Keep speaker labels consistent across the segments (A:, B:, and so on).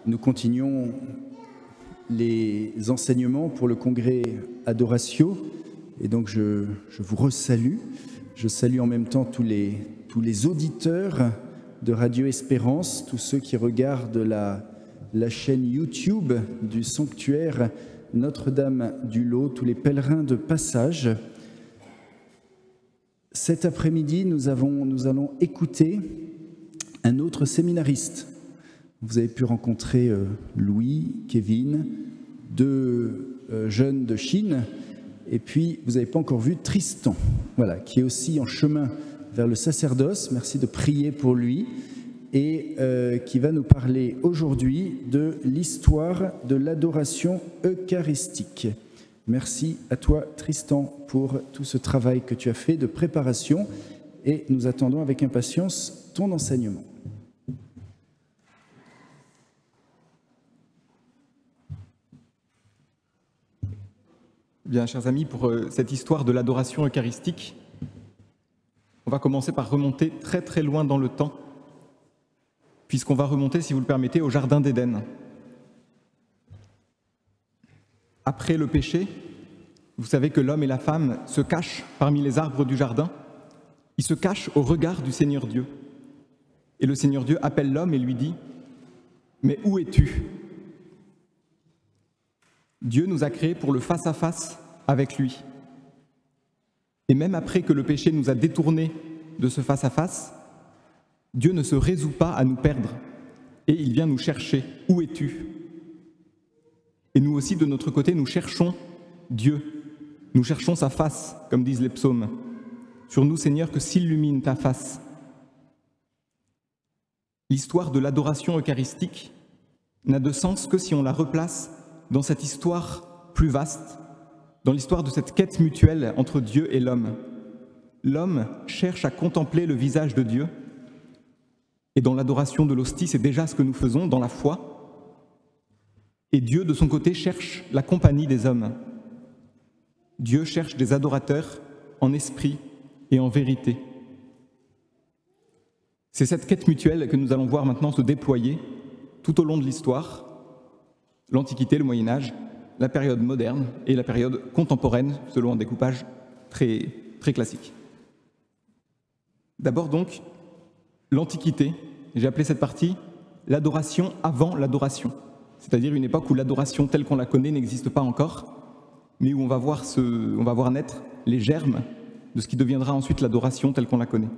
A: Nous continuons les enseignements pour le congrès Adoratio et donc je vous resalue. Je salue en même temps tous les auditeurs de Radio Espérance, tous ceux qui regardent la chaîne YouTube du sanctuaire Notre-Dame du Lot, tous les pèlerins de passage. Cet après-midi, nous allons écouter un autre séminariste. Vous avez pu rencontrer Louis, Kevin, deux jeunes de Chine, et puis vous n'avez pas encore vu Tristan, voilà, qui est aussi en chemin vers le sacerdoce. Merci de prier pour lui, et qui va nous parler aujourd'hui de l'histoire de l'adoration eucharistique. Merci à toi, Tristan, pour tout ce travail que tu as fait de préparation, et nous attendons avec impatience ton enseignement.
B: Bien, chers amis, pour cette histoire de l'adoration eucharistique, on va commencer par remonter très très loin dans le temps, puisqu'on va remonter, si vous le permettez, au Jardin d'Éden. Après le péché, vous savez que l'homme et la femme se cachent parmi les arbres du jardin. Ils se cachent au regard du Seigneur Dieu. Et le Seigneur Dieu appelle l'homme et lui dit « Mais où es-tu » Dieu nous a créés pour le face-à-face avec lui. Et même après que le péché nous a détournés de ce face-à-face, Dieu ne se résout pas à nous perdre et il vient nous chercher. Où es-tu ? Et nous aussi, de notre côté, nous cherchons Dieu. Nous cherchons sa face, comme disent les psaumes. Sur nous, Seigneur, que s'illumine ta face. L'histoire de l'adoration eucharistique n'a de sens que si on la replace dans cette histoire plus vaste, dans l'histoire de cette quête mutuelle entre Dieu et l'homme. L'homme cherche à contempler le visage de Dieu, et dans l'adoration de l'hostie, c'est déjà ce que nous faisons dans la foi. Et Dieu, de son côté, cherche la compagnie des hommes. Dieu cherche des adorateurs en esprit et en vérité. C'est cette quête mutuelle que nous allons voir maintenant se déployer tout au long de l'histoire, l'Antiquité, le Moyen-Âge, la période moderne et la période contemporaine, selon un découpage très, très classique. D'abord donc, l'Antiquité, j'ai appelé cette partie l'adoration avant l'adoration, c'est-à-dire une époque où l'adoration telle qu'on la connaît n'existe pas encore, mais où on va voir naître les germes de ce qui deviendra ensuite l'adoration telle qu'on la connaît.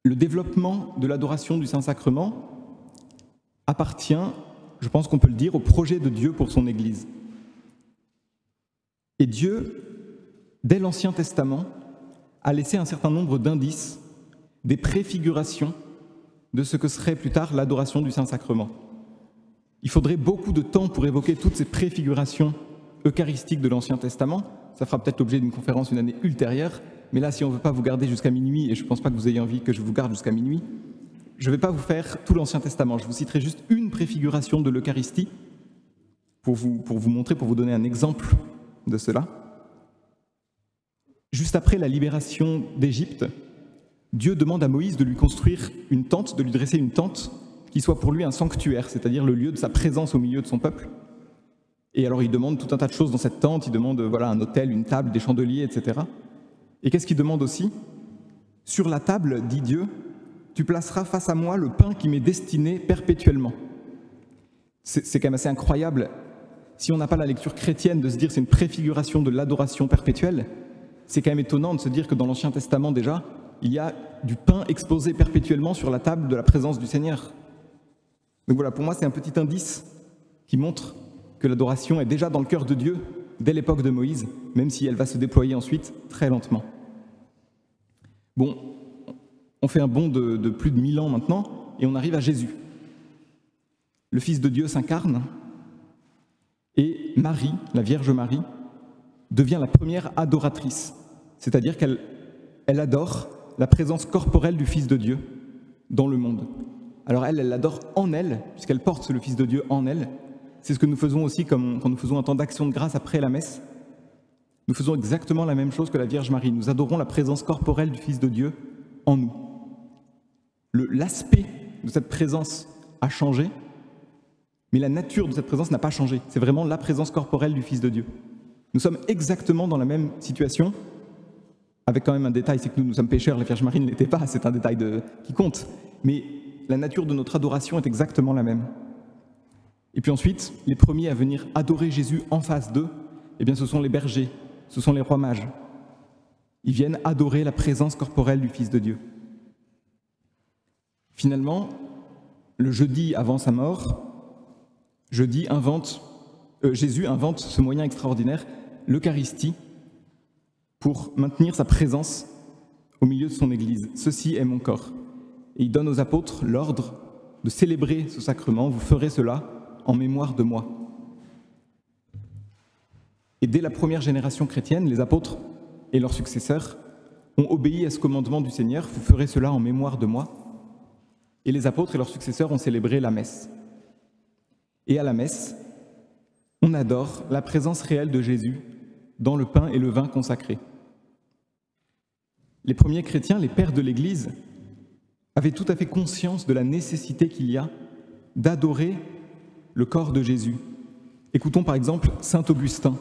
B: Le développement de l'adoration du Saint-Sacrement appartient, je pense qu'on peut le dire, au projet de Dieu pour son Église. Et Dieu, dès l'Ancien Testament, a laissé un certain nombre d'indices, des préfigurations de ce que serait plus tard l'adoration du Saint-Sacrement. Il faudrait beaucoup de temps pour évoquer toutes ces préfigurations eucharistiques de l'Ancien Testament. Ça fera peut-être l'objet d'une conférence une année ultérieure, mais là, si on ne veut pas vous garder jusqu'à minuit, et je ne pense pas que vous ayez envie que je vous garde jusqu'à minuit, je ne vais pas vous faire tout l'Ancien Testament. Je vous citerai juste une préfiguration de l'Eucharistie pour vous montrer, pour vous donner un exemple de cela. Juste après la libération d'Égypte, Dieu demande à Moïse de lui construire une tente, de lui dresser une tente qui soit pour lui un sanctuaire, c'est-à-dire le lieu de sa présence au milieu de son peuple. Et alors il demande tout un tas de choses dans cette tente, il demande un autel, une table, des chandeliers, etc. Et qu'est-ce qu'il demande aussi ? Sur la table, dit Dieu, tu placeras face à moi le pain qui m'est destiné perpétuellement. C'est quand même assez incroyable, si on n'a pas la lecture chrétienne, de se dire c'est une préfiguration de l'adoration perpétuelle. C'est quand même étonnant de se dire que dans l'Ancien Testament déjà, il y a du pain exposé perpétuellement sur la table de la présence du Seigneur. Donc voilà, pour moi c'est un petit indice qui montre que l'adoration est déjà dans le cœur de Dieu dès l'époque de Moïse, même si elle va se déployer ensuite très lentement. Bon, on fait un bond de plus de 1000 ans maintenant, et on arrive à Jésus. Le Fils de Dieu s'incarne, et Marie, la Vierge Marie, devient la première adoratrice, c'est-à-dire qu'elle adore la présence corporelle du Fils de Dieu dans le monde. Alors elle l'adore en elle, puisqu'elle porte le Fils de Dieu en elle. C'est ce que nous faisons aussi quand nous faisons un temps d'action de grâce après la messe. Nous faisons exactement la même chose que la Vierge Marie. Nous adorons la présence corporelle du Fils de Dieu en nous. L'aspect de cette présence a changé, mais la nature de cette présence n'a pas changé. C'est vraiment la présence corporelle du Fils de Dieu. Nous sommes exactement dans la même situation, avec quand même un détail, c'est que nous sommes pécheurs, la Vierge Marie ne l'était pas, c'est un détail qui compte, mais la nature de notre adoration est exactement la même. Et puis ensuite, les premiers à venir adorer Jésus en face d'eux, eh bien ce sont les bergers, ce sont les rois mages. Ils viennent adorer la présence corporelle du Fils de Dieu. Finalement, le jeudi avant sa mort, Jésus invente ce moyen extraordinaire, l'Eucharistie, pour maintenir sa présence au milieu de son Église. Ceci est mon corps. Et il donne aux apôtres l'ordre de célébrer ce sacrement. Vous ferez cela en mémoire de moi. Et dès la première génération chrétienne, les apôtres et leurs successeurs ont obéi à ce commandement du Seigneur, vous ferez cela en mémoire de moi. Et les apôtres et leurs successeurs ont célébré la messe. Et à la messe, on adore la présence réelle de Jésus dans le pain et le vin consacrés. Les premiers chrétiens, les pères de l'Église, avaient tout à fait conscience de la nécessité qu'il y a d'adorer le corps de Jésus. Écoutons par exemple saint Augustin.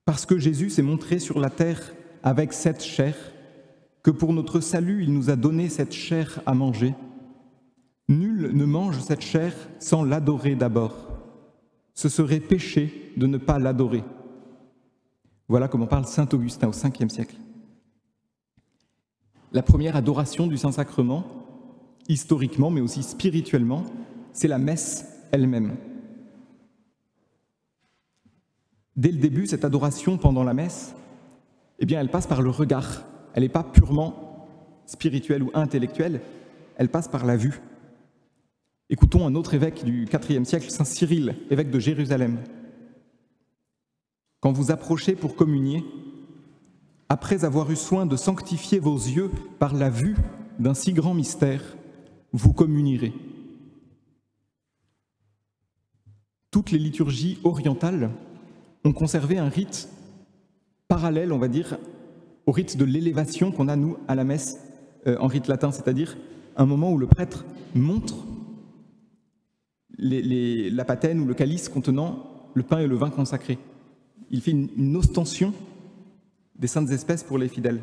B: Parce que Jésus s'est montré sur la terre avec cette chair, que pour notre salut il nous a donné cette chair à manger. Nul ne mange cette chair sans l'adorer d'abord. Ce serait péché de ne pas l'adorer. Voilà comment parle saint Augustin au 5e siècle. La première adoration du Saint-Sacrement, historiquement mais aussi spirituellement, c'est la messe elle-même. Dès le début, cette adoration pendant la messe, eh bien, elle passe par le regard. Elle n'est pas purement spirituelle ou intellectuelle, elle passe par la vue. Écoutons un autre évêque du IVe siècle, saint Cyril, évêque de Jérusalem. Quand vous approchez pour communier, après avoir eu soin de sanctifier vos yeux par la vue d'un si grand mystère, vous communierez. Toutes les liturgies orientales ont conservé un rite parallèle, on va dire, au rite de l'élévation qu'on a, nous, à la messe en rite latin, c'est-à-dire un moment où le prêtre montre la patène ou le calice contenant le pain et le vin consacrés. Il fait une ostension des saintes espèces pour les fidèles.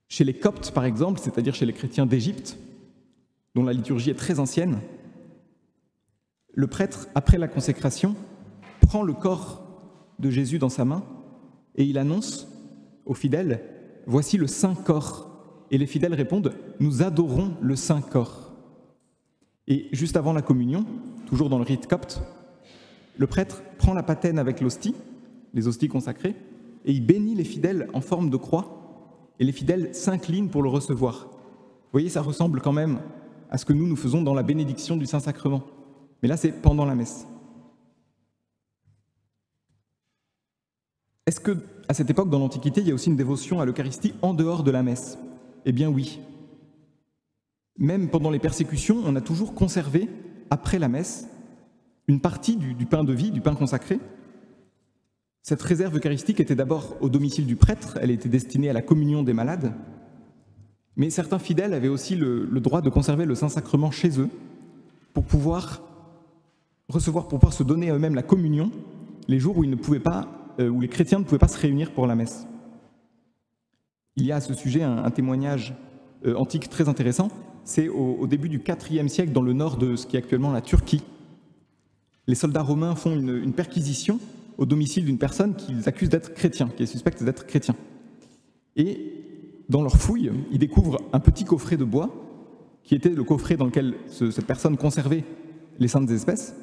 B: Chez les Coptes, par exemple, c'est-à-dire chez les chrétiens d'Égypte, dont la liturgie est très ancienne, le prêtre, après la consécration, prend le corps de Jésus dans sa main et il annonce aux fidèles « Voici le saint corps ». Et les fidèles répondent « Nous adorons le saint corps ». Et juste avant la communion, toujours dans le rite copte, le prêtre prend la patène avec l'hostie, les hosties consacrées, et il bénit les fidèles en forme de croix, et les fidèles s'inclinent pour le recevoir. Vous voyez, ça ressemble quand même à ce que nous faisons dans la bénédiction du Saint-Sacrement. Mais là, c'est pendant la messe. Est-ce qu'à cette époque, dans l'Antiquité, il y a aussi une dévotion à l'Eucharistie en dehors de la messe? Eh bien oui. Même pendant les persécutions, on a toujours conservé, après la messe, une partie du pain de vie, du pain consacré. Cette réserve eucharistique était d'abord au domicile du prêtre, elle était destinée à la communion des malades, mais certains fidèles avaient aussi le droit de conserver le Saint-Sacrement chez eux pour pouvoir recevoir, pour pouvoir se donner à eux-mêmes la communion les jours où ils ne pouvaient pas, où les chrétiens ne pouvaient pas se réunir pour la messe. Il y a à ce sujet un témoignage antique très intéressant, c'est au début du IVe siècle, dans le nord de ce qui est actuellement la Turquie. Les soldats romains font une perquisition au domicile d'une personne qu'ils accusent d'être chrétien, qui est suspecte d'être chrétien. Et dans leur fouille, ils découvrent un petit coffret de bois, qui était le coffret dans lequel cette personne conservait les saintes espèces.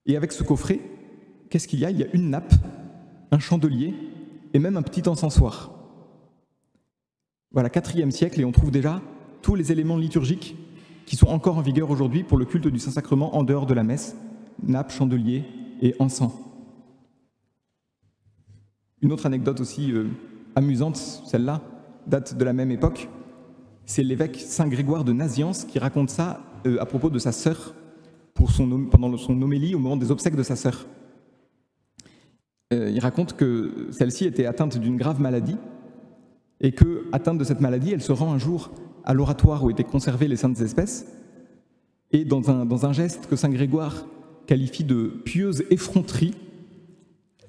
B: Et avec ce coffret, qu'est-ce qu'il y a? Il y a une nappe, un chandelier et même un petit encensoir. Voilà, IVe siècle, et on trouve déjà tous les éléments liturgiques qui sont encore en vigueur aujourd'hui pour le culte du Saint-Sacrement en dehors de la messe, nappe, chandelier et encens. Une autre anecdote aussi amusante, celle-là, date de la même époque, c'est l'évêque Saint Grégoire de Nazianze qui raconte ça à propos de sa sœur pendant son homélie au moment des obsèques de sa sœur. Il raconte que celle-ci était atteinte d'une grave maladie et que, atteinte de cette maladie, elle se rend un jour à l'oratoire où étaient conservées les saintes espèces, et dans un geste que saint Grégoire qualifie de pieuse effronterie,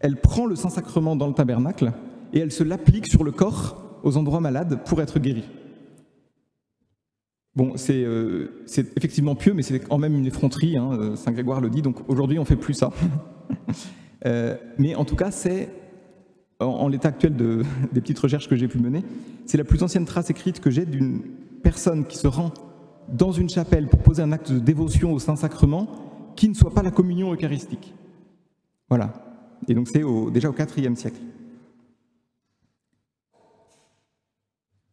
B: elle prend le Saint-Sacrement dans le tabernacle et elle se l'applique sur le corps aux endroits malades pour être guérie. Bon, c'est effectivement pieux, mais c'est quand même une effronterie, hein, saint Grégoire le dit, donc aujourd'hui on ne fait plus ça. Mais en tout cas, c'est, en l'état actuel des petites recherches que j'ai pu mener, c'est la plus ancienne trace écrite que j'ai d'une personne qui se rend dans une chapelle pour poser un acte de dévotion au Saint-Sacrement qui ne soit pas la communion eucharistique. Voilà. Et donc c'est déjà au IVe siècle.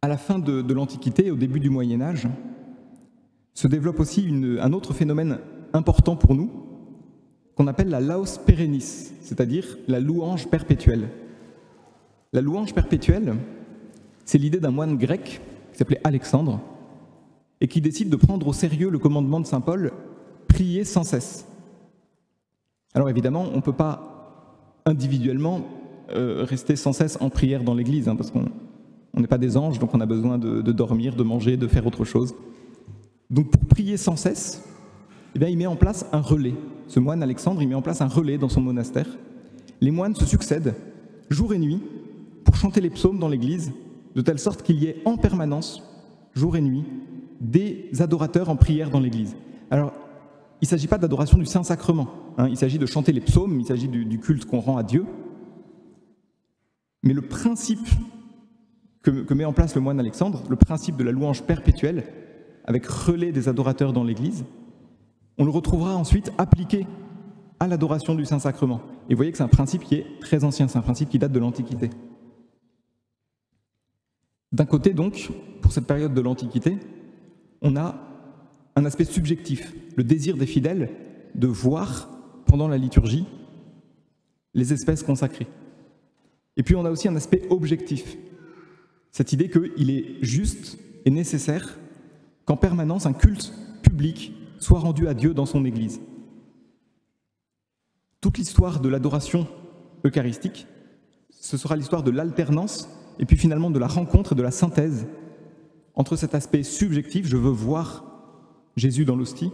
B: À la fin de l'Antiquité, au début du Moyen-Âge, se développe aussi un autre phénomène important pour nous, qu'on appelle la laus perennis, c'est-à-dire la louange perpétuelle. La louange perpétuelle, c'est l'idée d'un moine grec qui s'appelait Alexandre et qui décide de prendre au sérieux le commandement de saint Paul, prier sans cesse. Alors évidemment, on ne peut pas individuellement rester sans cesse en prière dans l'Église, hein, parce qu'on n'est pas des anges, donc on a besoin de dormir, de manger, de faire autre chose. Donc pour prier sans cesse, eh bien, il met en place un relais. Ce moine Alexandre, il met en place un relais dans son monastère. Les moines se succèdent, jour et nuit, pour chanter les psaumes dans l'Église, de telle sorte qu'il y ait en permanence, jour et nuit, des adorateurs en prière dans l'Église. Alors, il ne s'agit pas d'adoration du Saint-Sacrement, hein, il s'agit de chanter les psaumes, il s'agit du culte qu'on rend à Dieu. Mais le principe que met en place le moine Alexandre, le principe de la louange perpétuelle, avec relais des adorateurs dans l'Église, on le retrouvera ensuite appliqué à l'adoration du Saint-Sacrement. Et vous voyez que c'est un principe qui est très ancien, c'est un principe qui date de l'Antiquité. D'un côté donc, pour cette période de l'Antiquité, on a un aspect subjectif, le désir des fidèles de voir, pendant la liturgie, les espèces consacrées. Et puis on a aussi un aspect objectif, cette idée qu'il est juste et nécessaire qu'en permanence un culte public soit rendu à Dieu dans son Église. Toute l'histoire de l'adoration eucharistique, ce sera l'histoire de l'alternance et puis finalement de la rencontre et de la synthèse entre cet aspect subjectif, je veux voir Jésus dans l'hostie,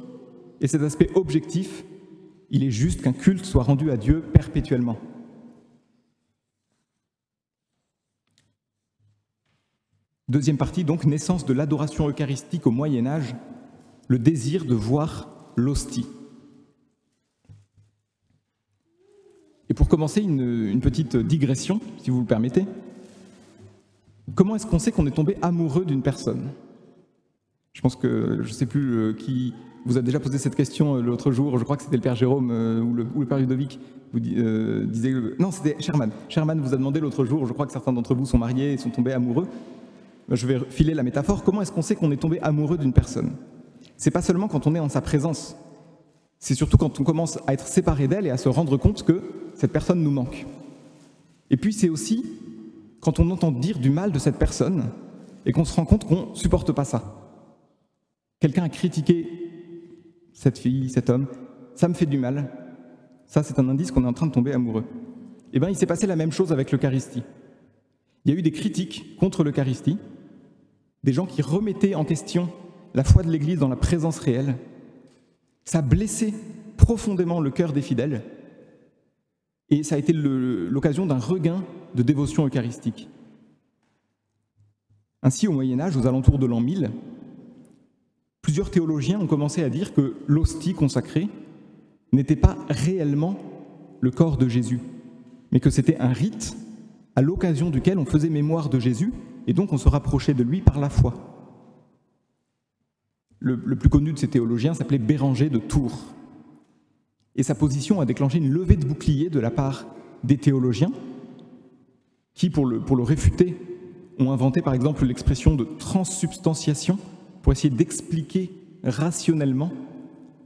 B: et cet aspect objectif, il est juste qu'un culte soit rendu à Dieu perpétuellement. Deuxième partie, donc, naissance de l'adoration eucharistique au Moyen-Âge, le désir de voir l'hostie. Et pour commencer, une petite digression, si vous le permettez. Comment est-ce qu'on sait qu'on est tombé amoureux d'une personne ? Je pense que, je ne sais plus qui vous a déjà posé cette question l'autre jour, je crois que c'était le Père Jérôme ou le Père Ludovic, vous disait... Non, c'était Sherman. Sherman vous a demandé l'autre jour, je crois que certains d'entre vous sont mariés et sont tombés amoureux. Je vais filer la métaphore. Comment est-ce qu'on sait qu'on est tombé amoureux d'une personne ? C'est pas seulement quand on est en sa présence, c'est surtout quand on commence à être séparé d'elle et à se rendre compte que cette personne nous manque. Et puis c'est aussi quand on entend dire du mal de cette personne et qu'on se rend compte qu'on ne supporte pas ça. Quelqu'un a critiqué cette fille, cet homme, ça me fait du mal. Ça, c'est un indice qu'on est en train de tomber amoureux. Eh bien, il s'est passé la même chose avec l'Eucharistie. Il y a eu des critiques contre l'Eucharistie, des gens qui remettaient en question la foi de l'Église dans la présence réelle. Ça a blessé profondément le cœur des fidèles et ça a été l'occasion d'un regain de dévotion eucharistique. Ainsi, au Moyen-Âge, aux alentours de l'an 1000, plusieurs théologiens ont commencé à dire que l'hostie consacrée n'était pas réellement le corps de Jésus, mais que c'était un rite à l'occasion duquel on faisait mémoire de Jésus et donc on se rapprochait de lui par la foi. Le plus connu de ces théologiens s'appelait Béranger de Tours. Et sa position a déclenché une levée de boucliers de la part des théologiens qui, pour le réfuter, ont inventé par exemple l'expression de transsubstantiation pour essayer d'expliquer rationnellement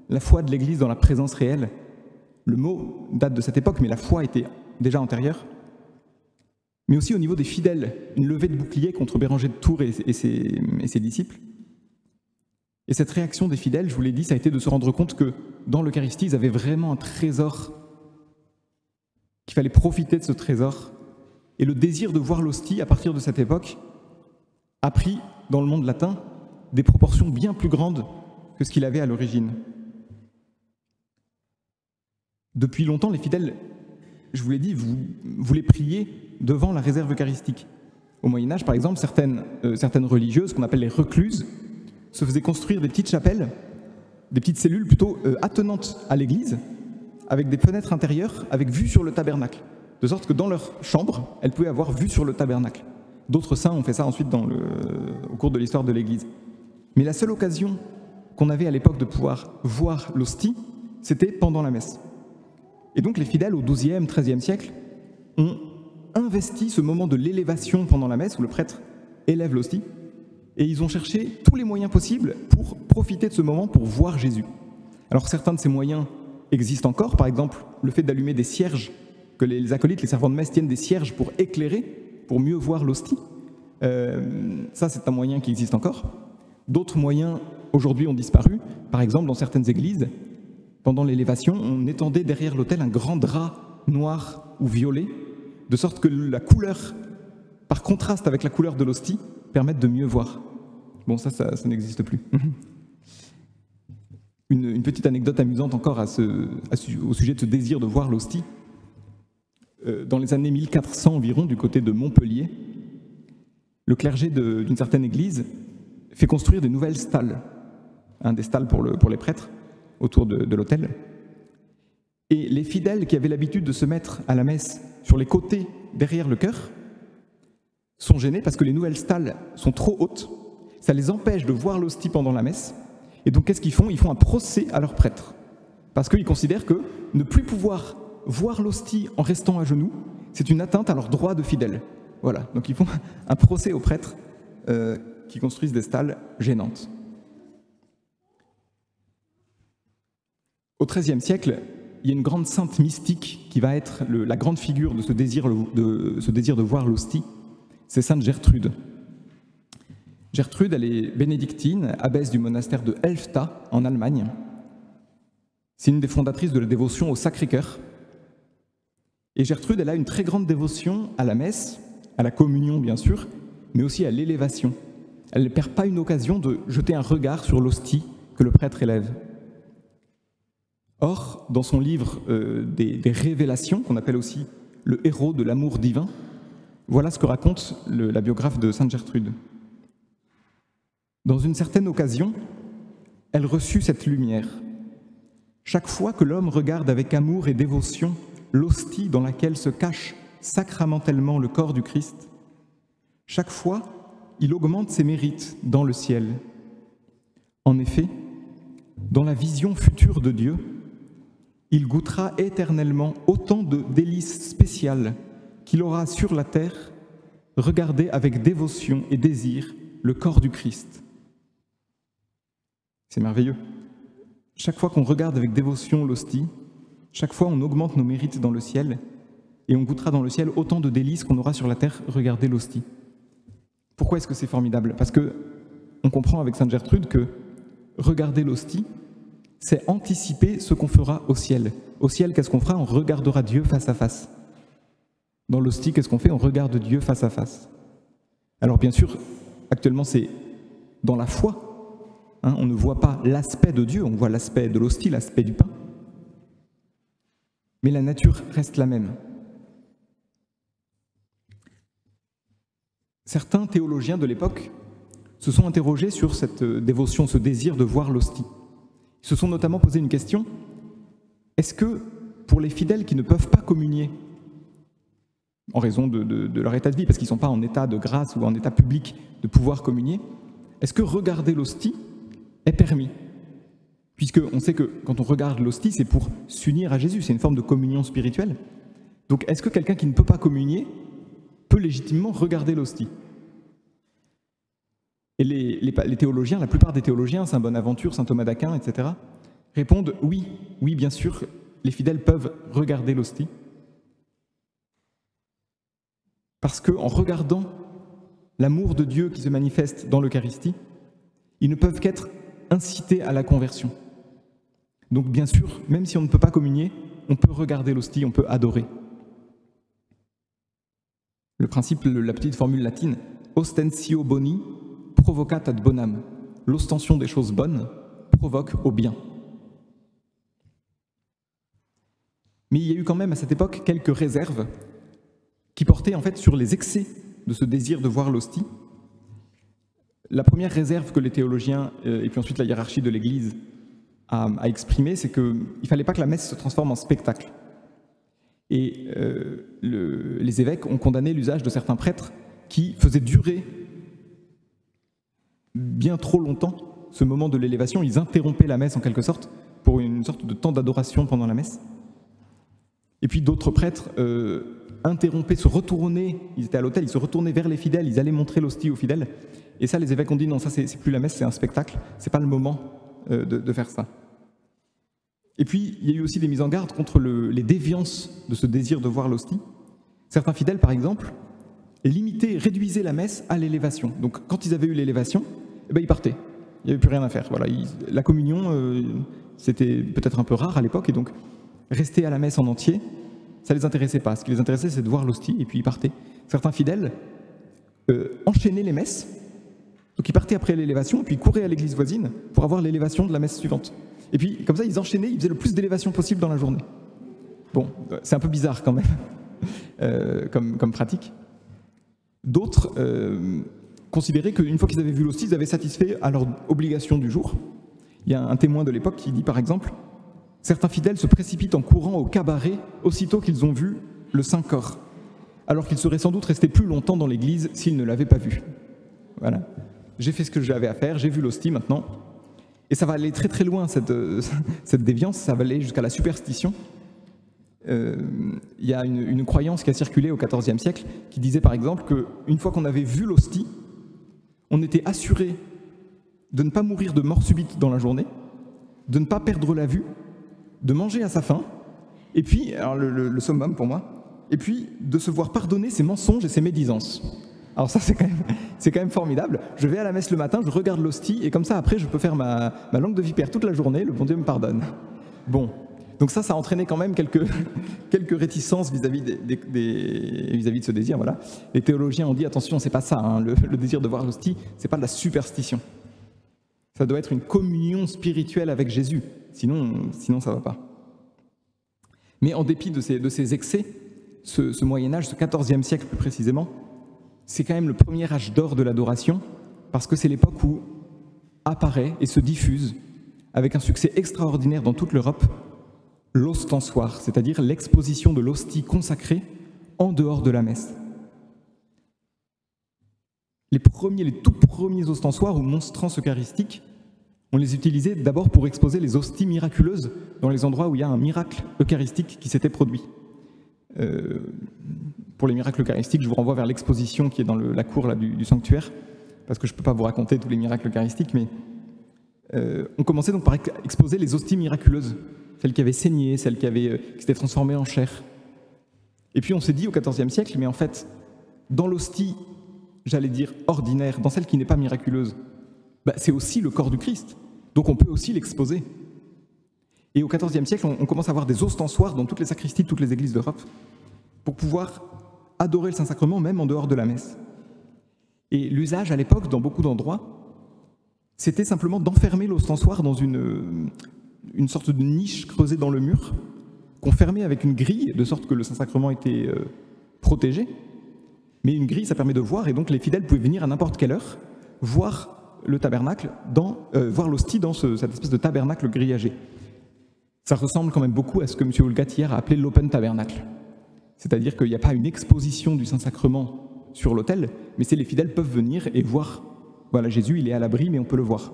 B: la foi de l'Église dans la présence réelle. Le mot date de cette époque, mais la foi était déjà antérieure. Mais aussi au niveau des fidèles, une levée de boucliers contre Béranger de Tours et ses disciples. Et cette réaction des fidèles, je vous l'ai dit, ça a été de se rendre compte que dans l'Eucharistie, ils avaient vraiment un trésor, qu'il fallait profiter de ce trésor. Et le désir de voir l'hostie, à partir de cette époque, a pris, dans le monde latin, des proportions bien plus grandes que ce qu'il avait à l'origine. Depuis longtemps, les fidèles, je vous l'ai dit, voulaient prier devant la réserve eucharistique. Au Moyen-Âge, par exemple, certaines religieuses, qu'on appelle les recluses, se faisaient construire des petites chapelles, des petites cellules plutôt attenantes à l'église, avec des fenêtres intérieures, avec vue sur le tabernacle, de sorte que dans leur chambre, elles pouvaient avoir vue sur le tabernacle. D'autres saints ont fait ça ensuite au cours de l'histoire de l'église. Mais la seule occasion qu'on avait à l'époque de pouvoir voir l'hostie, c'était pendant la messe. Et donc les fidèles au XIIe, XIIIe siècle ont investi ce moment de l'élévation pendant la messe, où le prêtre élève l'hostie, et ils ont cherché tous les moyens possibles pour profiter de ce moment pour voir Jésus. Alors certains de ces moyens existent encore, par exemple le fait d'allumer des cierges, que les acolytes, les servants de messe tiennent des cierges pour éclairer, pour mieux voir l'hostie. Ça, c'est un moyen qui existe encore. D'autres moyens, aujourd'hui, ont disparu. Par exemple, dans certaines églises, pendant l'élévation, on étendait derrière l'autel un grand drap noir ou violet, de sorte que la couleur, par contraste avec la couleur de l'hostie, permette de mieux voir. Bon, ça n'existe plus. Une petite anecdote amusante encore au sujet de ce désir de voir l'hostie. Dans les années 1400 environ, du côté de Montpellier, le clergé d'une certaine église fait construire des nouvelles stalles, des stalles pour les prêtres, autour de l'autel. Et les fidèles qui avaient l'habitude de se mettre à la messe sur les côtés, derrière le chœur, sont gênés parce que les nouvelles stalles sont trop hautes, ça les empêche de voir l'hostie pendant la messe, et donc qu'est-ce qu'ils font? Ils font un procès à leur prêtre, parce qu'ils considèrent que ne plus pouvoir voir l'hostie en restant à genoux, c'est une atteinte à leur droit de fidèle. Voilà, donc ils font un procès aux prêtres qui construisent des stalles gênantes. Au XIIIe siècle, il y a une grande sainte mystique qui va être la grande figure de ce désir de voir l'hostie, c'est sainte Gertrude. Gertrude, elle est bénédictine, abbesse du monastère de Helfta, en Allemagne. C'est une des fondatrices de la dévotion au Sacré-Cœur. Et Gertrude, elle a une très grande dévotion à la messe, à la communion bien sûr, mais aussi à l'élévation. Elle ne perd pas une occasion de jeter un regard sur l'hostie que le prêtre élève. Or, dans son livre des Révélations, qu'on appelle aussi le héros de l'amour divin, voilà ce que raconte la biographe de sainte Gertrude. Dans une certaine occasion, elle reçut cette lumière. Chaque fois que l'homme regarde avec amour et dévotion l'hostie dans laquelle se cache sacramentellement le corps du Christ, chaque fois, il augmente ses mérites dans le ciel. En effet, dans la vision future de Dieu, il goûtera éternellement autant de délices spéciales qu'il aura sur la terre regardé avec dévotion et désir le corps du Christ. C'est merveilleux. Chaque fois qu'on regarde avec dévotion l'hostie, chaque fois on augmente nos mérites dans le ciel et on goûtera dans le ciel autant de délices qu'on aura sur la terre regardé l'hostie. Pourquoi est-ce que c'est formidable? Parce qu'on comprend avec sainte Gertrude que regarder l'hostie, c'est anticiper ce qu'on fera au ciel. Au ciel, qu'est-ce qu'on fera? On regardera Dieu face à face. Dans l'hostie, qu'est-ce qu'on fait? On regarde Dieu face à face. Alors bien sûr, actuellement c'est dans la foi. On ne voit pas l'aspect de Dieu, on voit l'aspect de l'hostie, l'aspect du pain. Mais la nature reste la même. Certains théologiens de l'époque se sont interrogés sur cette dévotion, ce désir de voir l'hostie. Ils se sont notamment posé une question: est-ce que pour les fidèles qui ne peuvent pas communier en raison de leur état de vie, parce qu'ils ne sont pas en état de grâce ou en état public de pouvoir communier, est-ce que regarder l'hostie est permis? Puisqu'on sait que quand on regarde l'hostie, c'est pour s'unir à Jésus, c'est une forme de communion spirituelle. Donc est-ce que quelqu'un qui ne peut pas communier peut légitimement regarder l'hostie? Et les théologiens, la plupart des théologiens, saint Bonaventure, saint Thomas d'Aquin, etc., répondent oui, bien sûr, les fidèles peuvent regarder l'hostie. Parce qu'en regardant l'amour de Dieu qui se manifeste dans l'Eucharistie, ils ne peuvent qu'être incités à la conversion. Donc bien sûr, même si on ne peut pas communier, on peut regarder l'hostie, on peut adorer. Le principe, la petite formule latine, ostensio boni provocat ad bonam. L'ostension des choses bonnes provoque au bien. Mais il y a eu quand même à cette époque quelques réserves qui portaient en fait sur les excès de ce désir de voir l'hostie. La première réserve que les théologiens, et puis ensuite la hiérarchie de l'Église, a exprimée, c'est qu'il ne fallait pas que la messe se transforme en spectacle. Et les évêques ont condamné l'usage de certains prêtres qui faisaient durer bien trop longtemps ce moment de l'élévation. Ils interrompaient la messe en quelque sorte pour une sorte de temps d'adoration pendant la messe. Et puis d'autres prêtres interrompaient, se retournaient, ils étaient à l'autel, ils se retournaient vers les fidèles, ils allaient montrer l'hostie aux fidèles. Et ça, les évêques ont dit non, ça c'est plus la messe, c'est un spectacle, c'est pas le moment de faire ça. Et puis, il y a eu aussi des mises en garde contre les déviances de ce désir de voir l'hostie. Certains fidèles, par exemple, réduisaient la messe à l'élévation. Donc, quand ils avaient eu l'élévation, eh ben, ils partaient. Il n'y avait plus rien à faire. Voilà, la communion, c'était peut-être un peu rare à l'époque, et donc rester à la messe en entier, ça ne les intéressait pas. Ce qui les intéressait, c'est de voir l'hostie, et puis ils partaient. Certains fidèles enchaînaient les messes, donc ils partaient après l'élévation, et puis ils couraient à l'église voisine pour avoir l'élévation de la messe suivante. Et puis, comme ça, ils enchaînaient, ils faisaient le plus d'élévation possible dans la journée. Bon, c'est un peu bizarre quand même, comme pratique. D'autres considéraient qu'une fois qu'ils avaient vu l'hostie, ils avaient satisfait à leur obligation du jour. Il y a un témoin de l'époque qui dit, par exemple, « Certains fidèles se précipitent en courant au cabaret aussitôt qu'ils ont vu le Saint-Corps, alors qu'ils seraient sans doute restés plus longtemps dans l'église s'ils ne l'avaient pas vu. » Voilà. J'ai fait ce que j'avais à faire, j'ai vu l'hostie maintenant. Et ça va aller très très loin, cette déviance, ça va aller jusqu'à la superstition. Il y a une croyance qui a circulé au XIVe siècle qui disait par exemple qu'une fois qu'on avait vu l'hostie, on était assuré de ne pas mourir de mort subite dans la journée, de ne pas perdre la vue, de manger à sa faim, et puis, alors le summum pour moi, et puis de se voir pardonner ses mensonges et ses médisances. Alors ça, c'est quand même formidable. Je vais à la messe le matin, je regarde l'hostie, et comme ça, après, je peux faire ma langue de vipère toute la journée, le bon Dieu me pardonne. Bon, donc ça a entraîné quand même quelques réticences vis-à-vis vis-à-vis de ce désir. Voilà. Les théologiens ont dit, attention, c'est pas ça, hein, le désir de voir l'hostie, c'est pas de la superstition. Ça doit être une communion spirituelle avec Jésus, sinon ça va pas. Mais en dépit de ces excès, ce Moyen-Âge, ce XIVe siècle plus précisément, c'est quand même le premier âge d'or de l'adoration, parce que c'est l'époque où apparaît et se diffuse, avec un succès extraordinaire dans toute l'Europe, l'ostensoir, c'est-à-dire l'exposition de l'hostie consacrée en dehors de la messe. Les tout premiers ostensoirs ou monstrances eucharistiques, on les utilisait d'abord pour exposer les hosties miraculeuses dans les endroits où il y a un miracle eucharistique qui s'était produit. Pour les miracles eucharistiques, je vous renvoie vers l'exposition qui est dans la cour là, du sanctuaire, parce que je ne peux pas vous raconter tous les miracles eucharistiques, mais on commençait donc par exposer les hosties miraculeuses, celles qui avaient saigné, celles qui s'étaient transformées en chair. Et puis on s'est dit au XIVe siècle, mais en fait, dans l'hostie, j'allais dire ordinaire, dans celle qui n'est pas miraculeuse, c'est aussi le corps du Christ, donc on peut aussi l'exposer. Et au XIVe siècle, on commence à avoir des ostensoirs dans toutes les sacristies de toutes les églises d'Europe, pour pouvoir adorer le Saint-Sacrement même en dehors de la messe. Et l'usage à l'époque, dans beaucoup d'endroits, c'était simplement d'enfermer l'ostensoir dans une sorte de niche creusée dans le mur, qu'on fermait avec une grille, de sorte que le Saint-Sacrement était protégé. Mais une grille, ça permet de voir, et donc les fidèles pouvaient venir à n'importe quelle heure, voir le tabernacle, voir l'hostie dans cette espèce de tabernacle grillagé. Ça ressemble quand même beaucoup à ce que M. Houlgat hier a appelé l'open tabernacle. C'est-à-dire qu'il n'y a pas une exposition du Saint-Sacrement sur l'autel, mais les fidèles peuvent venir et voir. Voilà, Jésus, il est à l'abri, mais on peut le voir.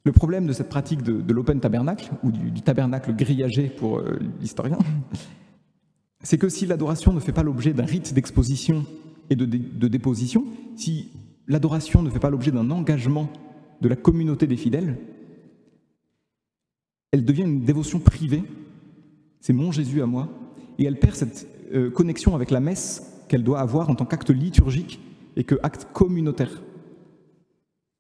B: Le problème de cette pratique de l'open tabernacle, ou du tabernacle grillagé pour l'historien, c'est que si l'adoration ne fait pas l'objet d'un rite d'exposition et de déposition, si l'adoration ne fait pas l'objet d'un engagement de la communauté des fidèles, elle devient une dévotion privée, c'est mon Jésus à moi, et elle perd cette connexion avec la messe qu'elle doit avoir en tant qu'acte liturgique et qu'acte communautaire.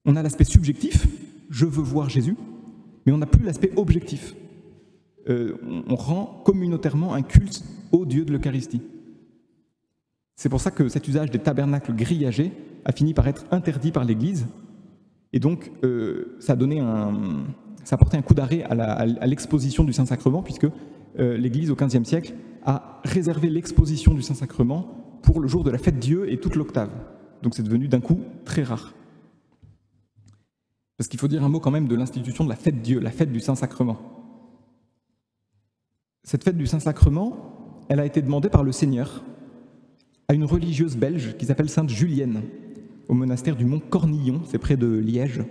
B: On a l'aspect subjectif, je veux voir Jésus, mais on n'a plus l'aspect objectif. On rend communautairement un culte au Dieu de l'Eucharistie. C'est pour ça que cet usage des tabernacles grillagés a fini par être interdit par l'Église. Et donc, ça a porté un coup d'arrêt à l'exposition du Saint-Sacrement, puisque l'Église, au XVe siècle, a réservé l'exposition du Saint-Sacrement pour le jour de la fête Dieu et toute l'octave. Donc c'est devenu d'un coup très rare. Parce qu'il faut dire un mot quand même de l'institution de la fête Dieu, la fête du Saint-Sacrement. Cette fête du Saint-Sacrement, elle a été demandée par le Seigneur à une religieuse belge qui s'appelle Sainte Julienne, au monastère du Mont Cornillon, c'est près de Liège.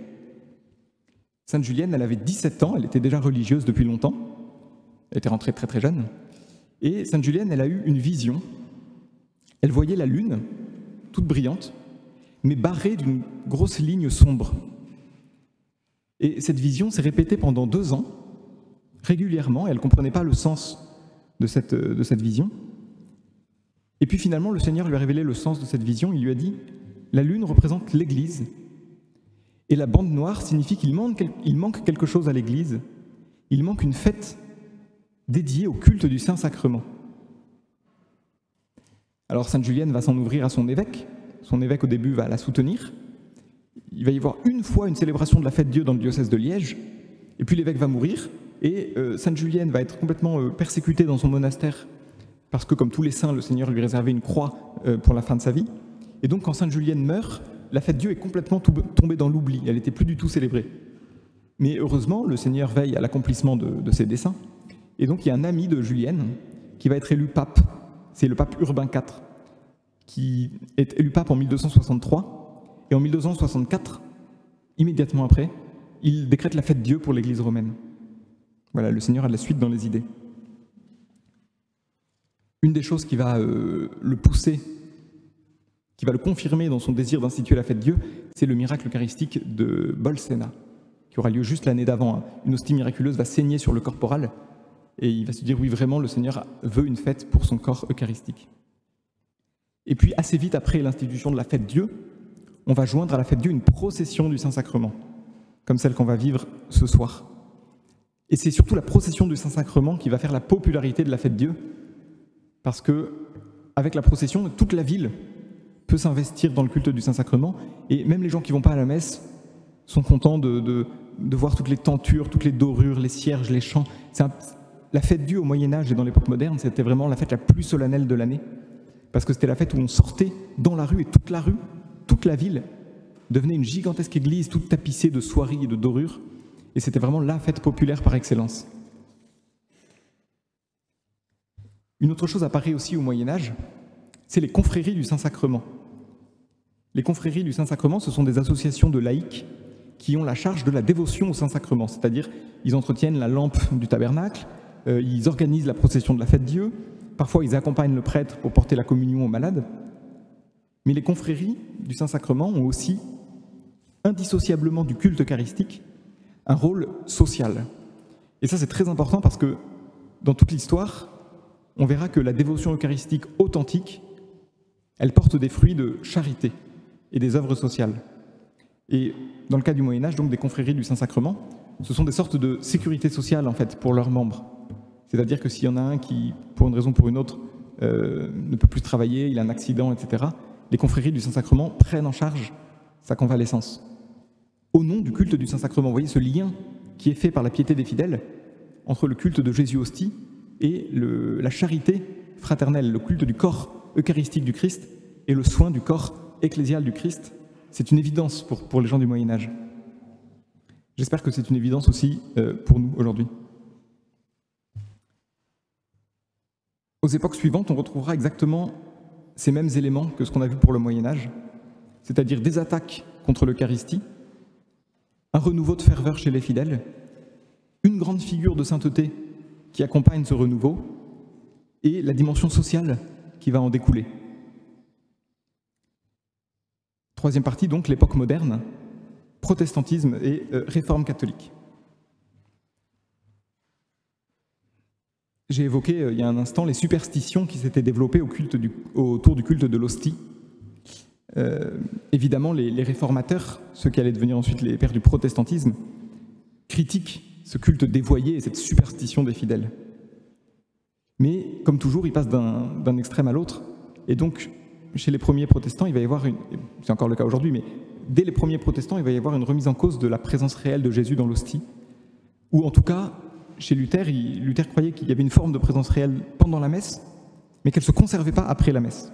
B: Sainte Julienne, elle avait 17 ans, elle était déjà religieuse depuis longtemps, elle était rentrée très très jeune, et Sainte Julienne, elle a eu une vision. Elle voyait la lune, toute brillante, mais barrée d'une grosse ligne sombre. Et cette vision s'est répétée pendant 2 ans, régulièrement, et elle ne comprenait pas le sens de cette vision. Et puis finalement, le Seigneur lui a révélé le sens de cette vision. Il lui a dit « La lune représente l'Église, et la bande noire signifie qu'il manque quelque chose à l'Église. Il manque une fête dédiée au culte du Saint-Sacrement. » Alors Sainte Julienne va s'en ouvrir à son évêque. Son évêque, au début, va la soutenir. Il va y avoir une fois une célébration de la fête Dieu dans le diocèse de Liège, et puis l'évêque va mourir, et Sainte Julienne va être complètement persécutée dans son monastère, parce que, comme tous les saints, le Seigneur lui réservait une croix pour la fin de sa vie. Et donc, quand Sainte Julienne meurt, la fête Dieu est complètement tombée dans l'oubli. Elle n'était plus du tout célébrée. Mais heureusement, le Seigneur veille à l'accomplissement de ses desseins. Et donc, il y a un ami de Julienne qui va être élu pape. C'est le pape Urbain IV, qui est élu pape en 1263. Et en 1264, immédiatement après, il décrète la fête Dieu pour l'Église romaine. Voilà, le Seigneur a de la suite dans les idées. Une des choses qui va le pousser, qui va le confirmer dans son désir d'instituer la fête Dieu, c'est le miracle eucharistique de Bolsena, qui aura lieu juste l'année d'avant. Une hostie miraculeuse va saigner sur le corporal, et il va se dire, oui, vraiment, le Seigneur veut une fête pour son corps eucharistique. Et puis, assez vite après l'institution de la fête Dieu, on va joindre à la fête Dieu une procession du Saint-Sacrement, comme celle qu'on va vivre ce soir. Et c'est surtout la procession du Saint-Sacrement qui va faire la popularité de la fête Dieu, parce que avec la procession, toute la ville peut s'investir dans le culte du Saint-Sacrement, et même les gens qui ne vont pas à la messe sont contents de voir toutes les tentures, toutes les dorures, les cierges, les chants. La fête Dieu au Moyen-Âge et dans l'époque moderne, c'était vraiment la fête la plus solennelle de l'année, parce que c'était la fête où on sortait dans la rue, et toute la rue, toute la ville devenait une gigantesque église toute tapissée de soieries et de dorures, et c'était vraiment la fête populaire par excellence. Une autre chose apparaît aussi au Moyen-Âge, c'est les confréries du Saint-Sacrement. Les confréries du Saint-Sacrement, ce sont des associations de laïcs qui ont la charge de la dévotion au Saint-Sacrement, c'est-à-dire ils entretiennent la lampe du tabernacle, ils organisent la procession de la fête Dieu, parfois ils accompagnent le prêtre pour porter la communion aux malades. Mais les confréries du Saint-Sacrement ont aussi, indissociablement du culte eucharistique, un rôle social. Et ça, c'est très important parce que dans toute l'histoire, on verra que la dévotion eucharistique authentique, elle porte des fruits de charité et des œuvres sociales. Et dans le cas du Moyen-Âge, donc des confréries du Saint-Sacrement, ce sont des sortes de sécurité sociale en fait pour leurs membres. C'est-à-dire que s'il y en a un qui, pour une raison ou pour une autre, ne peut plus travailler, il a un accident, etc., les confréries du Saint-Sacrement prennent en charge sa convalescence. Au nom du culte du Saint-Sacrement, vous voyez ce lien qui est fait par la piété des fidèles entre le culte de Jésus-Hostie et la charité fraternelle, le culte du corps eucharistique du Christ et le soin du corps ecclésial du Christ. C'est une évidence pour les gens du Moyen-Âge. J'espère que c'est une évidence aussi pour nous aujourd'hui. Aux époques suivantes, on retrouvera exactement ces mêmes éléments que ce qu'on a vu pour le Moyen-Âge, c'est-à-dire des attaques contre l'Eucharistie, un renouveau de ferveur chez les fidèles, une grande figure de sainteté qui accompagne ce renouveau, et la dimension sociale qui va en découler. Troisième partie, donc, l'époque moderne, protestantisme et réforme catholique. J'ai évoqué il y a un instant les superstitions qui s'étaient développées autour du culte de l'hostie. Évidemment, les réformateurs, ceux qui allaient devenir ensuite les pères du protestantisme, critiquent ce culte dévoyé et cette superstition des fidèles. Mais, comme toujours, ils passent d'un extrême à l'autre, et donc chez les premiers protestants, il va y avoir c'est encore le cas aujourd'hui, mais dès les premiers protestants, il va y avoir une remise en cause de la présence réelle de Jésus dans l'hostie. Ou en tout cas, chez Luther, Luther croyait qu'il y avait une forme de présence réelle pendant la messe, mais qu'elle ne se conservait pas après la messe.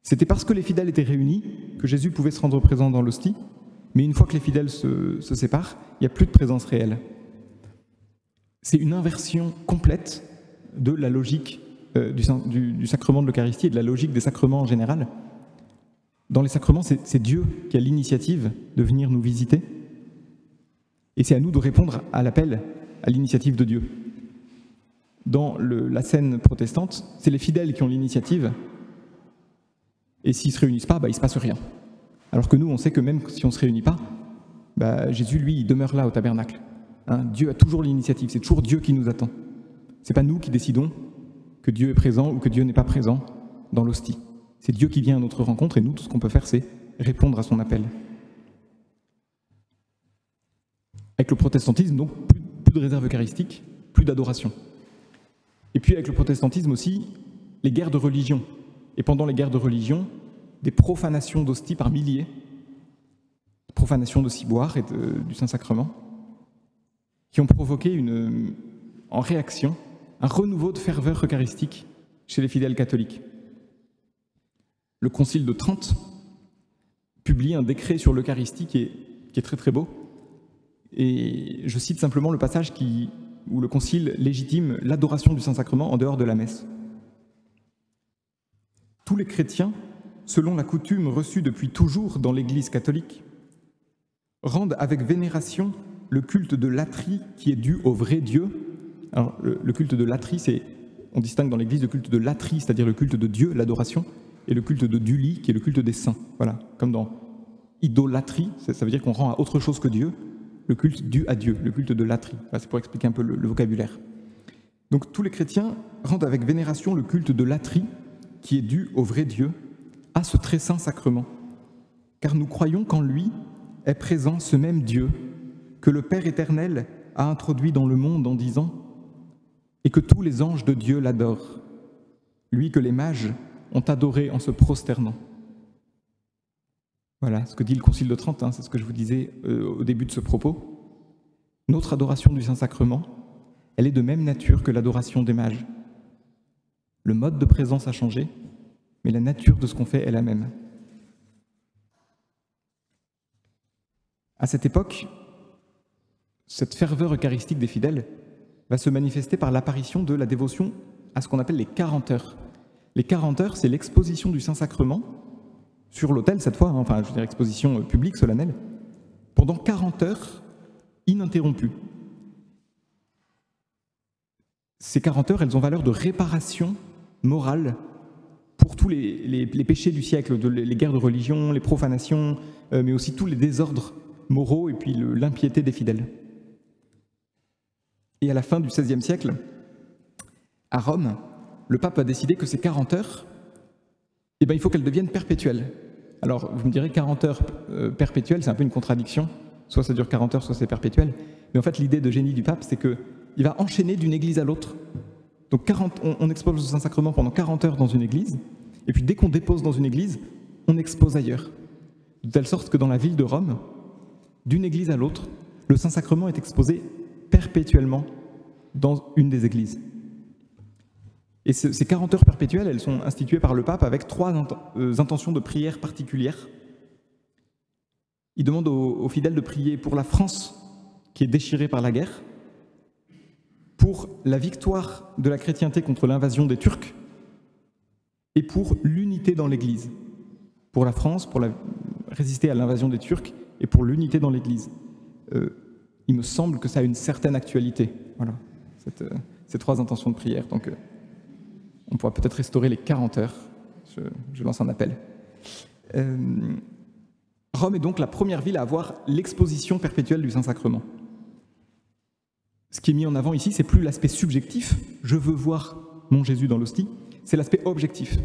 B: C'était parce que les fidèles étaient réunis que Jésus pouvait se rendre présent dans l'hostie, mais une fois que les fidèles se séparent, il n'y a plus de présence réelle. C'est une inversion complète de la logique du sacrement de l'Eucharistie et de la logique des sacrements en général. Dans les sacrements, c'est Dieu qui a l'initiative de venir nous visiter, et c'est à nous de répondre à l'appel, à l'initiative de Dieu. Dans la scène protestante, c'est les fidèles qui ont l'initiative, et s'ils ne se réunissent pas, il ne se passe rien. Alors que nous, on sait que même si on ne se réunit pas, Jésus, lui, il demeure là au tabernacle. Dieu a toujours l'initiative, c'est toujours Dieu qui nous attend. Ce n'est pas nous qui décidons que Dieu est présent ou que Dieu n'est pas présent dans l'hostie. C'est Dieu qui vient à notre rencontre et nous, tout ce qu'on peut faire, c'est répondre à son appel. Avec le protestantisme, donc, plus de réserve eucharistique, plus d'adoration. Et puis avec le protestantisme aussi, les guerres de religion. Et pendant les guerres de religion, des profanations d'hostie par milliers, profanations de ciboire et du Saint-Sacrement, qui ont provoqué en réaction un renouveau de ferveur eucharistique chez les fidèles catholiques. Le Concile de Trente publie un décret sur l'Eucharistie qui est très très beau, et je cite simplement le passage où le Concile légitime l'adoration du Saint-Sacrement en dehors de la messe. Tous les chrétiens, selon la coutume reçue depuis toujours dans l'Église catholique, rendent avec vénération le culte de latrie qui est dû au vrai Dieu. Alors, le culte de latrie, on distingue dans l'Église le culte de latrie, c'est-à-dire le culte de Dieu, l'adoration, et le culte de Duli, qui est le culte des saints. Voilà, comme dans idolâtrie, ça veut dire qu'on rend à autre chose que Dieu, le culte dû à Dieu, le culte de latrie. Voilà, c'est pour expliquer un peu le vocabulaire. Donc tous les chrétiens rendent avec vénération le culte de latrie, qui est dû au vrai Dieu, à ce très saint sacrement. Car nous croyons qu'en lui est présent ce même Dieu que le Père éternel a introduit dans le monde en disant « Et que tous les anges de Dieu l'adorent, lui que les mages ont adoré en se prosternant. » Voilà ce que dit le Concile de Trente, c'est ce que je vous disais au début de ce propos. Notre adoration du Saint-Sacrement, elle est de même nature que l'adoration des mages. Le mode de présence a changé, mais la nature de ce qu'on fait est la même. À cette époque, cette ferveur eucharistique des fidèles va se manifester par l'apparition de la dévotion à ce qu'on appelle les 40 heures. Les 40 heures, c'est l'exposition du Saint-Sacrement sur l'autel cette fois, je veux dire exposition publique, solennelle, pendant 40 heures ininterrompues. Ces 40 heures, elles ont valeur de réparation morale pour tous les péchés du siècle, les guerres de religion, les profanations, mais aussi tous les désordres moraux et puis l'impiété des fidèles. Et à la fin du XVIe siècle, à Rome, le pape a décidé que ces 40 heures, il faut qu'elles deviennent perpétuelles. Alors, vous me direz, 40 heures perpétuelles, c'est un peu une contradiction. Soit ça dure 40 heures, soit c'est perpétuel. Mais en fait, l'idée de génie du pape, c'est qu'il va enchaîner d'une église à l'autre. Donc on expose le Saint-Sacrement pendant 40 heures dans une église, et puis dès qu'on dépose dans une église, on expose ailleurs. De telle sorte que dans la ville de Rome, d'une église à l'autre, le Saint-Sacrement est exposé perpétuellement dans une des églises. Et ces 40 heures perpétuelles, elles sont instituées par le pape avec 3 intentions de prière particulières. Il demande aux fidèles de prier pour la France, qui est déchirée par la guerre, pour la victoire de la chrétienté contre l'invasion des Turcs, et pour l'unité dans l'Église. Pour la France, pour résister à l'invasion des Turcs, et pour l'unité dans l'Église. Il me semble que ça a une certaine actualité, voilà, ces 3 intentions de prière. Donc, on pourra peut-être restaurer les 40 heures. Je lance un appel. Rome est donc la première ville à avoir l'exposition perpétuelle du Saint-Sacrement. Ce qui est mis en avant ici, c'est plus l'aspect subjectif, je veux voir mon Jésus dans l'hostie, c'est l'aspect objectif.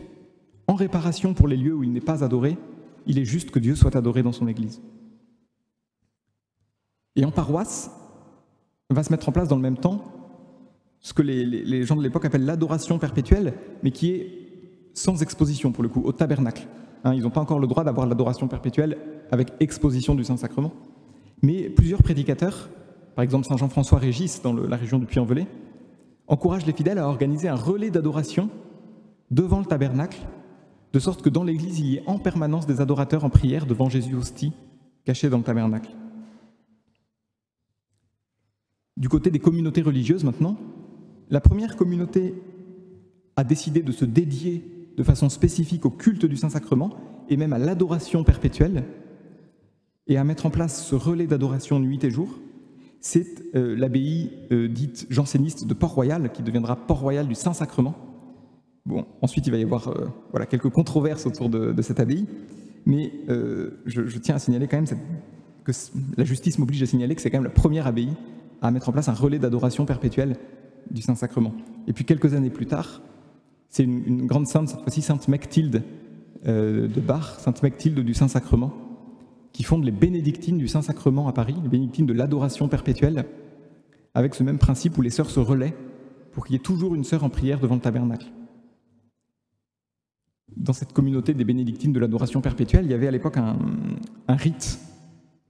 B: En réparation pour les lieux où il n'est pas adoré, il est juste que Dieu soit adoré dans son Église. Et en paroisse, va se mettre en place dans le même temps ce que les gens de l'époque appellent l'adoration perpétuelle, mais qui est sans exposition, pour le coup, au tabernacle. Ils n'ont pas encore le droit d'avoir l'adoration perpétuelle avec exposition du Saint-Sacrement. Mais plusieurs prédicateurs, par exemple Saint Jean-François Régis dans la région du Puy-en-Velay, encouragent les fidèles à organiser un relais d'adoration devant le tabernacle, de sorte que dans l'église, il y ait en permanence des adorateurs en prière devant Jésus hostie, caché dans le tabernacle. Du côté des communautés religieuses maintenant, la première communauté a décidé de se dédier de façon spécifique au culte du Saint-Sacrement et même à l'adoration perpétuelle et à mettre en place ce relais d'adoration nuit et jour. C'est l'abbaye dite janséniste de Port-Royal, qui deviendra Port-Royal du Saint-Sacrement. Bon, ensuite, il va y avoir quelques controverses autour de cette abbaye, mais je tiens à signaler quand même que la justice m'oblige à signaler que c'est quand même la première abbaye à mettre en place un relais d'adoration perpétuelle du Saint-Sacrement. Et puis quelques années plus tard, c'est une grande sainte, cette fois-ci Sainte Mechtilde de Bar, Sainte Mechtilde du Saint-Sacrement, qui fonde les bénédictines du Saint-Sacrement à Paris, les bénédictines de l'adoration perpétuelle, avec ce même principe où les sœurs se relaient pour qu'il y ait toujours une sœur en prière devant le tabernacle. Dans cette communauté des bénédictines de l'adoration perpétuelle, il y avait à l'époque un rite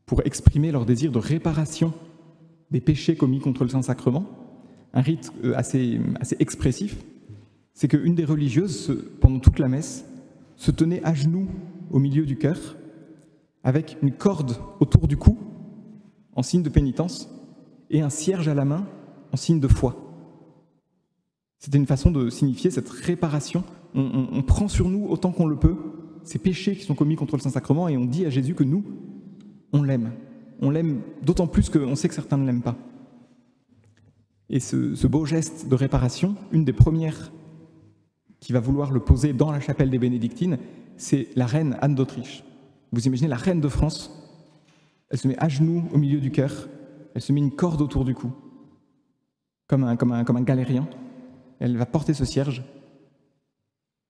B: pour exprimer leur désir de réparation des péchés commis contre le Saint-Sacrement, un rite assez expressif. C'est qu'une des religieuses, pendant toute la messe, se tenait à genoux au milieu du chœur, avec une corde autour du cou, en signe de pénitence, et un cierge à la main, en signe de foi. C'était une façon de signifier cette réparation. On prend sur nous, autant qu'on le peut, ces péchés qui sont commis contre le Saint-Sacrement, et on dit à Jésus que nous, on l'aime. On l'aime d'autant plus qu'on sait que certains ne l'aiment pas. Et ce beau geste de réparation, une des premières qui va vouloir le poser dans la chapelle des Bénédictines, c'est la reine Anne d'Autriche. Vous imaginez la reine de France, elle se met à genoux au milieu du chœur, elle se met une corde autour du cou, comme un galérien. Elle va porter ce cierge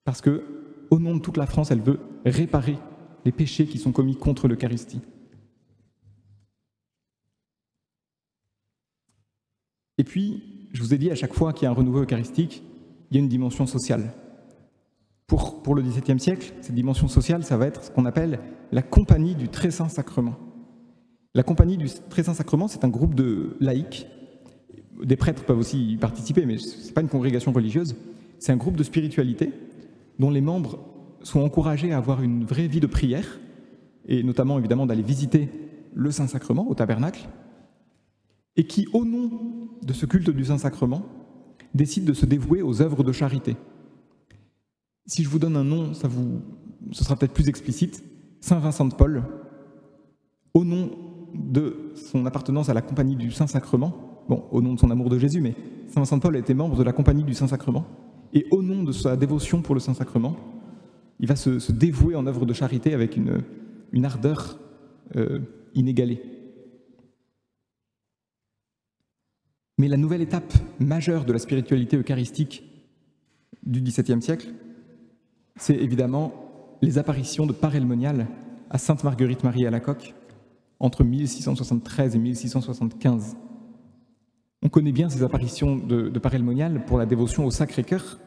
B: parce que, au nom de toute la France, elle veut réparer les péchés qui sont commis contre l'Eucharistie. Et puis, je vous ai dit à chaque fois qu'il y a un renouveau eucharistique, il y a une dimension sociale. Pour le XVIIe siècle, cette dimension sociale, ça va être ce qu'on appelle la Compagnie du Très Saint Sacrement. La Compagnie du Très Saint Sacrement, c'est un groupe de laïcs. Des prêtres peuvent aussi y participer, mais ce n'est pas une congrégation religieuse. C'est un groupe de spiritualité dont les membres sont encouragés à avoir une vraie vie de prière, et notamment, évidemment, d'aller visiter le Saint-Sacrement au tabernacle, et qui, au nom de ce culte du Saint-Sacrement, décident de se dévouer aux œuvres de charité. Si je vous donne un nom, ce sera peut-être plus explicite. Saint Vincent de Paul, au nom de son appartenance à la Compagnie du Saint-Sacrement, bon, au nom de son amour de Jésus, mais Saint Vincent de Paul a été membre de la Compagnie du Saint-Sacrement, et au nom de sa dévotion pour le Saint-Sacrement, il va se dévouer en œuvre de charité avec une ardeur inégalée. Mais la nouvelle étape majeure de la spiritualité eucharistique du XVIIe siècle, c'est évidemment les apparitions de Paray-le-Monial à Sainte-Marguerite-Marie à la Coque entre 1673 et 1675. On connaît bien ces apparitions de Paray-le-Monial pour la dévotion au Sacré-Cœur,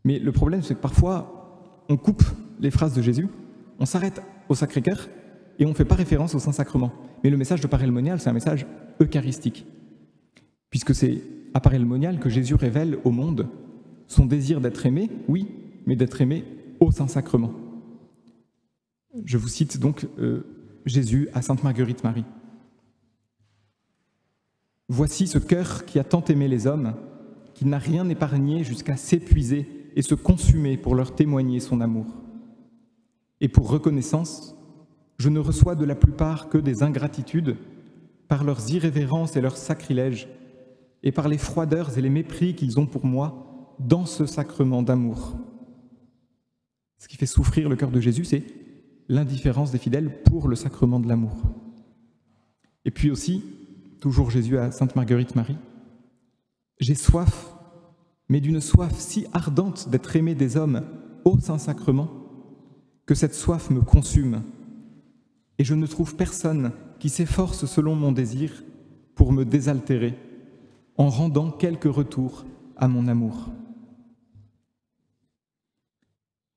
B: mais le problème c'est que parfois on coupe les phrases de Jésus, on s'arrête au Sacré-Cœur et on ne fait pas référence au Saint-Sacrement. Mais le message de Paray-le-Monial, c'est un message eucharistique, puisque c'est à Paray-le-Monial que Jésus révèle au monde son désir d'être aimé, oui, mais d'être aimé au Saint-Sacrement. Je vous cite donc Jésus à Sainte-Marguerite-Marie. « Voici ce cœur qui a tant aimé les hommes, qu'il n'a rien épargné jusqu'à s'épuiser et se consumer pour leur témoigner son amour. Et pour reconnaissance, je ne reçois de la plupart que des ingratitudes par leurs irrévérences et leurs sacrilèges, et par les froideurs et les mépris qu'ils ont pour moi dans ce sacrement d'amour. » Ce qui fait souffrir le cœur de Jésus, c'est l'indifférence des fidèles pour le sacrement de l'amour. Et puis aussi, toujours Jésus à Sainte-Marguerite-Marie, « J'ai soif, mais d'une soif si ardente d'être aimé des hommes au Saint-Sacrement, que cette soif me consume, et je ne trouve personne qui s'efforce selon mon désir pour me désaltérer, en rendant quelque retour à mon amour. »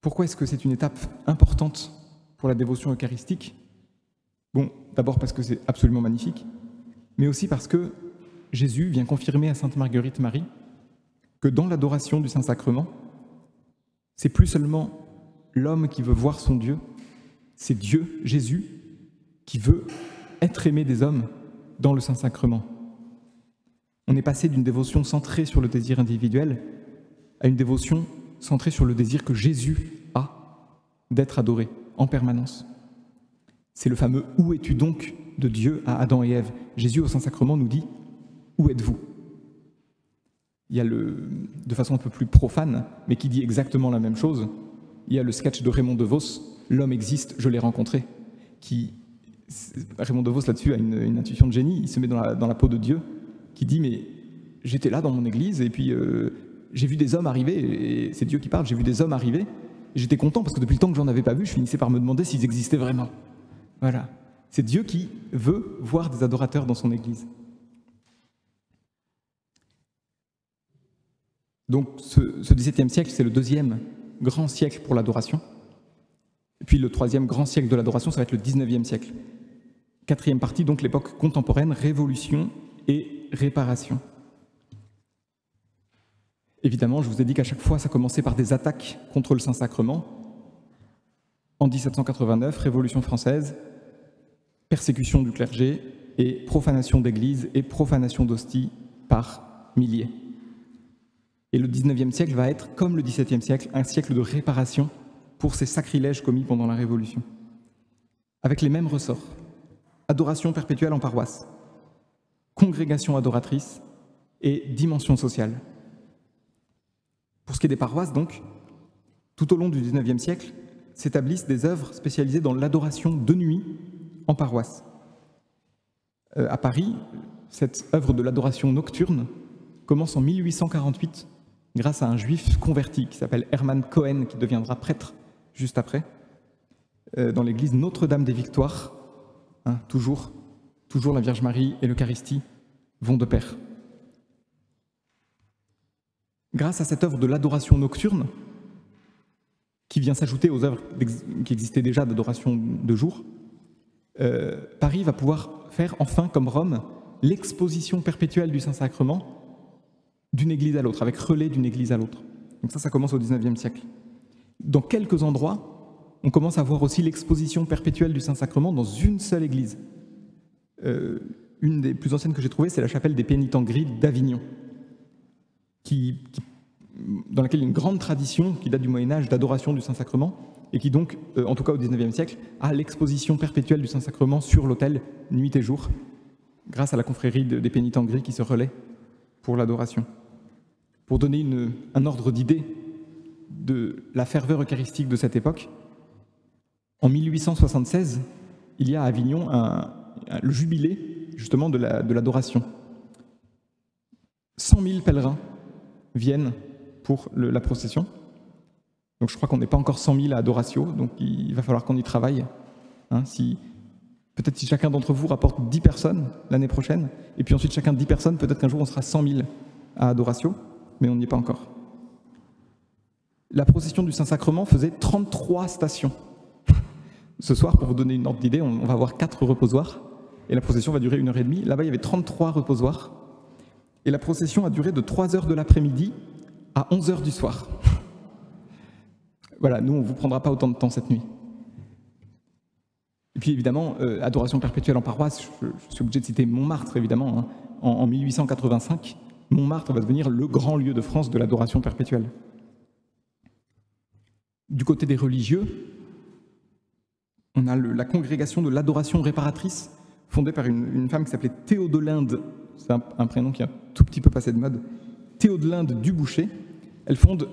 B: Pourquoi est-ce que c'est une étape importante pour la dévotion eucharistique? Bon, d'abord parce que c'est absolument magnifique, mais aussi parce que Jésus vient confirmer à Sainte Marguerite Marie que dans l'adoration du Saint-Sacrement, c'est plus seulement l'homme qui veut voir son Dieu, c'est Dieu, Jésus, qui veut être aimé des hommes dans le Saint-Sacrement. On est passé d'une dévotion centrée sur le désir individuel à une dévotion centrée sur le désir que Jésus a d'être adoré en permanence. C'est le fameux « Où es-tu donc ?» de Dieu à Adam et Ève. Jésus au Saint-Sacrement nous dit « Où êtes-vous » Il y a de façon un peu plus profane, mais qui dit exactement la même chose, il y a le sketch de Raymond DeVos, « L'homme existe, je l'ai rencontré », Raymond DeVos là-dessus a une intuition de génie, il se met dans la peau de Dieu, qui dit « Mais j'étais là dans mon église, et puis j'ai vu des hommes arriver, et c'est Dieu qui parle, j'ai vu des hommes arriver, et j'étais content parce que depuis le temps que j'en avais pas vu, je finissais par me demander s'ils existaient vraiment. » Voilà, c'est Dieu qui veut voir des adorateurs dans son église. Donc ce XVIIe siècle, c'est le deuxième grand siècle pour l'adoration. Et puis le troisième grand siècle de l'adoration, ça va être le XIXe siècle. Quatrième partie, donc l'époque contemporaine, révolution et réparation. Évidemment, je vous ai dit qu'à chaque fois, ça commençait par des attaques contre le Saint-Sacrement. En 1789, Révolution française, persécution du clergé et profanation d'églises et profanation d'hosties par milliers. Et le XIXe siècle va être, comme le XVIIe siècle, un siècle de réparation pour ces sacrilèges commis pendant la Révolution. Avec les mêmes ressorts. Adoration perpétuelle en paroisse, congrégation adoratrice et dimension sociale. Pour ce qui est des paroisses, donc, tout au long du XIXe siècle, s'établissent des œuvres spécialisées dans l'adoration de nuit en paroisse. À Paris, cette œuvre de l'adoration nocturne commence en 1848 grâce à un juif converti qui s'appelle Hermann Cohen, qui deviendra prêtre juste après, dans l'église Notre-Dame des Victoires. Hein, toujours la Vierge Marie et l'Eucharistie vont de pair. Grâce à cette œuvre de l'adoration nocturne, qui vient s'ajouter aux œuvres qui existaient déjà d'adoration de jour, Paris va pouvoir faire enfin, comme Rome, l'exposition perpétuelle du Saint-Sacrement d'une église à l'autre, avec relais d'une église à l'autre. Donc ça commence au XIXe siècle. Dans quelques endroits, on commence à voir aussi l'exposition perpétuelle du Saint-Sacrement dans une seule église. Une des plus anciennes que j'ai trouvées, c'est la chapelle des Pénitents Gris d'Avignon, dans laquelle il y a une grande tradition qui date du Moyen-Âge d'adoration du Saint-Sacrement, et qui donc, en tout cas au XIXe siècle, a l'exposition perpétuelle du Saint-Sacrement sur l'autel, nuit et jour, grâce à la confrérie des Pénitents Gris qui se relaie pour l'adoration. Pour donner un ordre d'idée de la ferveur eucharistique de cette époque, en 1876, il y a à Avignon le jubilé justement de l'adoration. 100 000 pèlerins viennent pour la procession. Donc je crois qu'on n'est pas encore 100 000 à Adoratio, donc il va falloir qu'on y travaille. Hein, peut-être si chacun d'entre vous rapporte 10 personnes l'année prochaine, et puis ensuite chacun 10 personnes, peut-être qu'un jour on sera 100 000 à Adoratio, mais on n'y est pas encore. La procession du Saint-Sacrement faisait 33 stations. Ce soir, pour vous donner une ordre d'idée, on va avoir 4 reposoirs, et la procession va durer 1h30. Là-bas, il y avait 33 reposoirs, et la procession a duré de 3h de l'après-midi à 11h du soir. Voilà, nous, on ne vous prendra pas autant de temps cette nuit. Et puis évidemment, adoration perpétuelle en paroisse, je suis obligé de citer Montmartre, évidemment. Hein. En 1885, Montmartre va devenir le grand lieu de France de l'adoration perpétuelle. Du côté des religieux, on a la congrégation de l'adoration réparatrice, fondée par une femme qui s'appelait Théodelinde, c'est un prénom qui a un tout petit peu passé de mode, Théodelinde Duboucher. Elle fonde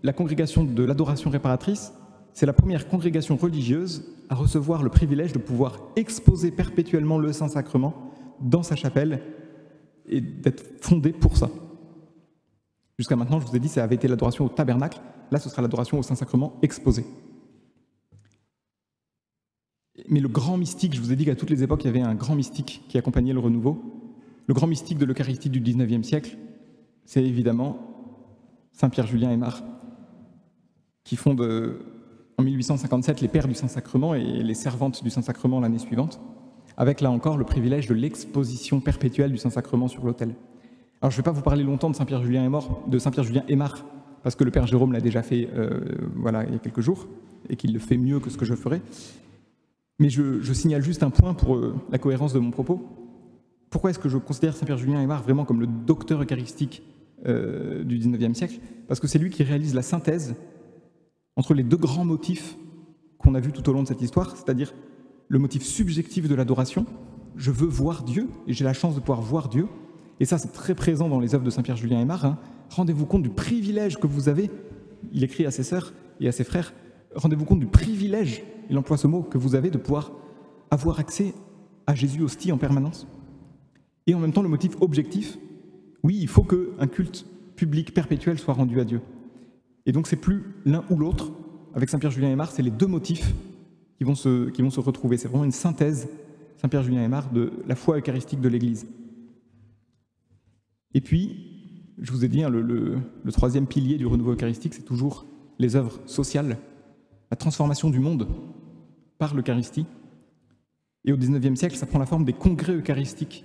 B: la congrégation de l'adoration réparatrice. C'est la première congrégation religieuse à recevoir le privilège de pouvoir exposer perpétuellement le Saint-Sacrement dans sa chapelle et d'être fondée pour ça. Jusqu'à maintenant, je vous ai dit, ça avait été l'adoration au tabernacle. Là, ce sera l'adoration au Saint-Sacrement exposé. Mais le grand mystique, je vous ai dit qu'à toutes les époques, il y avait un grand mystique qui accompagnait le renouveau. Le grand mystique de l'Eucharistie du XIXe siècle, c'est évidemment Saint Pierre Julien Aymar. qui fonde en 1857 les Pères du Saint-Sacrement et les Servantes du Saint-Sacrement l'année suivante, avec là encore le privilège de l'exposition perpétuelle du Saint-Sacrement sur l'autel. Alors je ne vais pas vous parler longtemps de Saint-Pierre-Julien Aymar, parce que le Père Jérôme l'a déjà fait il y a quelques jours, et qu'il le fait mieux que ce que je ferai. Mais je signale juste un point pour la cohérence de mon propos. Pourquoi est-ce que je considère Saint-Pierre-Julien Aymar vraiment comme le docteur eucharistique du XIXe siècle? Parce que c'est lui qui réalise la synthèse entre les deux grands motifs qu'on a vus tout au long de cette histoire, c'est-à-dire le motif subjectif de l'adoration, je veux voir Dieu, et j'ai la chance de pouvoir voir Dieu, et ça c'est très présent dans les œuvres de Saint-Pierre-Julien Aymar, hein. Rendez-vous compte du privilège que vous avez, il écrit à ses sœurs et à ses frères, rendez-vous compte du privilège, il emploie ce mot, que vous avez de pouvoir avoir accès à Jésus hostie en permanence. Et en même temps le motif objectif, oui, il faut qu'un culte public perpétuel soit rendu à Dieu. Et donc c'est plus l'un ou l'autre, avec Saint-Pierre-Julien Aymar, c'est les deux motifs qui vont se retrouver. C'est vraiment une synthèse, Saint-Pierre-Julien Aymar, de la foi eucharistique de l'Église. Et puis, je vous ai dit, hein, le troisième pilier du renouveau eucharistique, c'est toujours les œuvres sociales, la transformation du monde par l'Eucharistie. Et au XIXe siècle, ça prend la forme des congrès eucharistiques.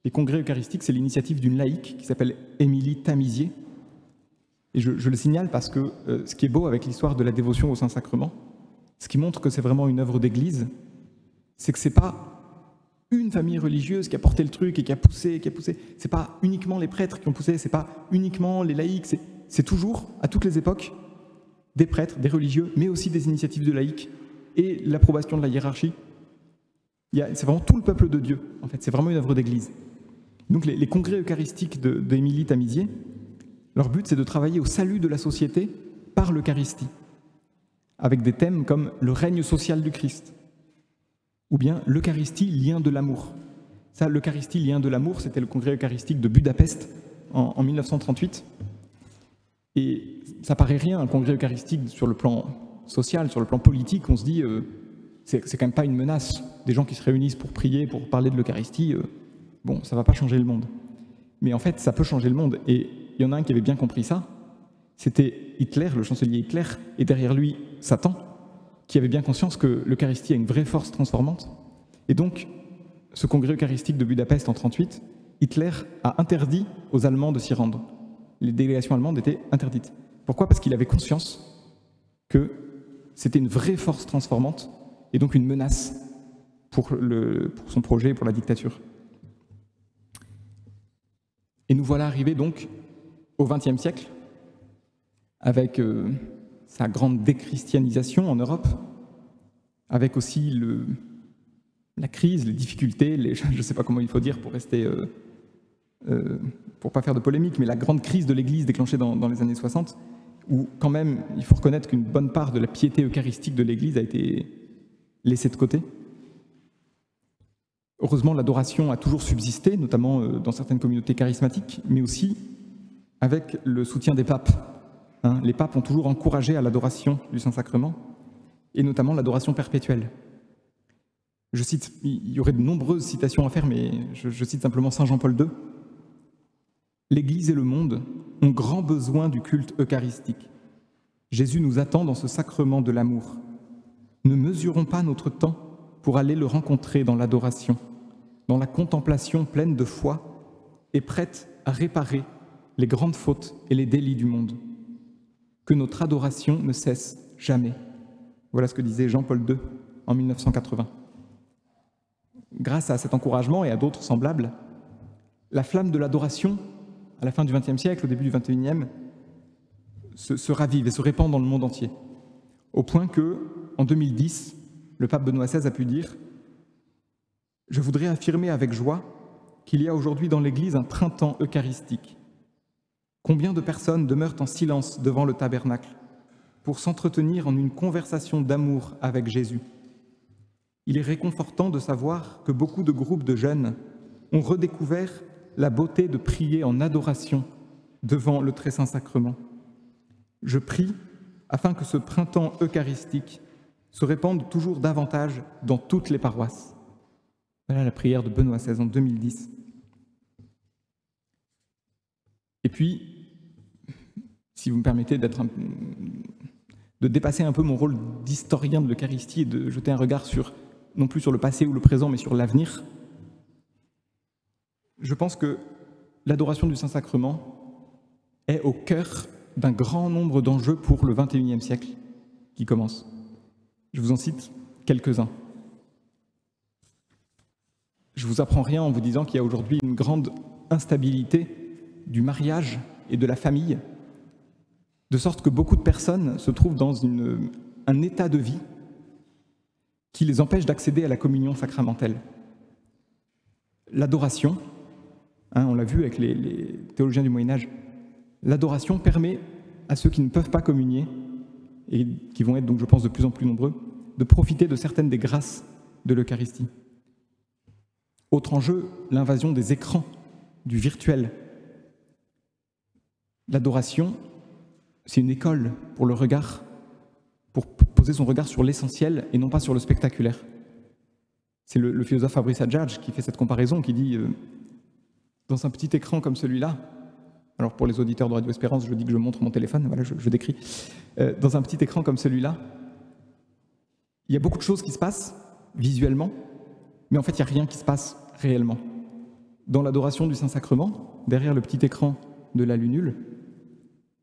B: Les congrès eucharistiques, c'est l'initiative d'une laïque qui s'appelle Émilie Tamisier. Et je le signale parce que ce qui est beau avec l'histoire de la dévotion au Saint-Sacrement, ce qui montre que c'est vraiment une œuvre d'Église, c'est que ce n'est pas une famille religieuse qui a porté le truc et qui a poussé. C'est pas uniquement les prêtres qui ont poussé, c'est pas uniquement les laïcs, c'est toujours, à toutes les époques, des prêtres, des religieux, mais aussi des initiatives de laïcs et l'approbation de la hiérarchie. C'est vraiment tout le peuple de Dieu, en fait, c'est vraiment une œuvre d'Église. Donc les congrès eucharistiques d'Émilie Tamisier, leur but c'est de travailler au salut de la société par l'Eucharistie, avec des thèmes comme le règne social du Christ, ou bien l'Eucharistie, lien de l'amour. Ça, l'Eucharistie, lien de l'amour, c'était le congrès eucharistique de Budapest en 1938. Et ça paraît rien, un congrès eucharistique sur le plan social, sur le plan politique, on se dit, c'est quand même pas une menace. Des gens qui se réunissent pour prier, pour parler de l'Eucharistie, bon, ça va pas changer le monde. Mais en fait, ça peut changer le monde. Et il y en a un qui avait bien compris ça, c'était Hitler, le chancelier Hitler, et derrière lui, Satan, qui avait bien conscience que l'Eucharistie a une vraie force transformante. Et donc, ce congrès eucharistique de Budapest en 1938, Hitler a interdit aux Allemands de s'y rendre. Les délégations allemandes étaient interdites. Pourquoi? Parce qu'il avait conscience que c'était une vraie force transformante et donc une menace pour son projet et pour la dictature. Et nous voilà arrivés donc au XXe siècle, avec sa grande déchristianisation en Europe, avec aussi la crise, les difficultés, je ne sais pas comment il faut dire pour rester, pour pas faire de polémique, mais la grande crise de l'Église déclenchée dans les années 60, où quand même, il faut reconnaître qu'une bonne part de la piété eucharistique de l'Église a été laissée de côté. Heureusement, l'adoration a toujours subsisté, notamment dans certaines communautés charismatiques, mais aussi avec le soutien des papes. Les papes ont toujours encouragé à l'adoration du Saint-Sacrement, et notamment l'adoration perpétuelle. Je cite, il y aurait de nombreuses citations à faire, mais je cite simplement Saint Jean-Paul II. « L'Église et le monde ont grand besoin du culte eucharistique. Jésus nous attend dans ce sacrement de l'amour. Ne mesurons pas notre temps pour aller le rencontrer dans l'adoration, dans la contemplation pleine de foi et prête à réparer les grandes fautes et les délits du monde. Que notre adoration ne cesse jamais. » Voilà ce que disait Jean-Paul II en 1980. Grâce à cet encouragement et à d'autres semblables, la flamme de l'adoration, à la fin du XXe siècle, au début du XXIe, se ravive et se répand dans le monde entier. Au point que, en 2010, le pape Benoît XVI a pu dire « Je voudrais affirmer avec joie qu'il y a aujourd'hui dans l'Église un printemps eucharistique. Combien de personnes demeurent en silence devant le tabernacle pour s'entretenir en une conversation d'amour avec Jésus. Il est réconfortant de savoir que beaucoup de groupes de jeunes ont redécouvert la beauté de prier en adoration devant le très saint sacrement. Je prie afin que ce printemps eucharistique se répande toujours davantage dans toutes les paroisses. » Voilà la prière de Benoît XVI en 2010. Et puis, si vous me permettez d'être de dépasser un peu mon rôle d'historien de l'Eucharistie et de jeter un regard non plus sur le passé ou le présent, mais sur l'avenir. Je pense que l'adoration du Saint-Sacrement est au cœur d'un grand nombre d'enjeux pour le XXIe siècle qui commence. Je vous en cite quelques-uns. Je ne vous apprends rien en vous disant qu'il y a aujourd'hui une grande instabilité du mariage et de la famille, de sorte que beaucoup de personnes se trouvent dans un état de vie qui les empêche d'accéder à la communion sacramentelle. L'adoration, on l'a vu avec les théologiens du Moyen-Âge, l'adoration permet à ceux qui ne peuvent pas communier, et qui vont être donc, je pense, de plus en plus nombreux, de profiter de certaines des grâces de l'Eucharistie. Autre enjeu, l'invasion des écrans, du virtuel. L'adoration, c'est une école pour le regard, pour poser son regard sur l'essentiel et non pas sur le spectaculaire. C'est le philosophe Fabrice Adjadj qui fait cette comparaison, qui dit dans un petit écran comme celui-là, alors pour les auditeurs de Radio Espérance, je dis que je montre mon téléphone, voilà, je décris. Dans un petit écran comme celui-là, il y a beaucoup de choses qui se passent visuellement, mais en fait, il n'y a rien qui se passe réellement. Dans l'adoration du Saint-Sacrement, derrière le petit écran de la lunule,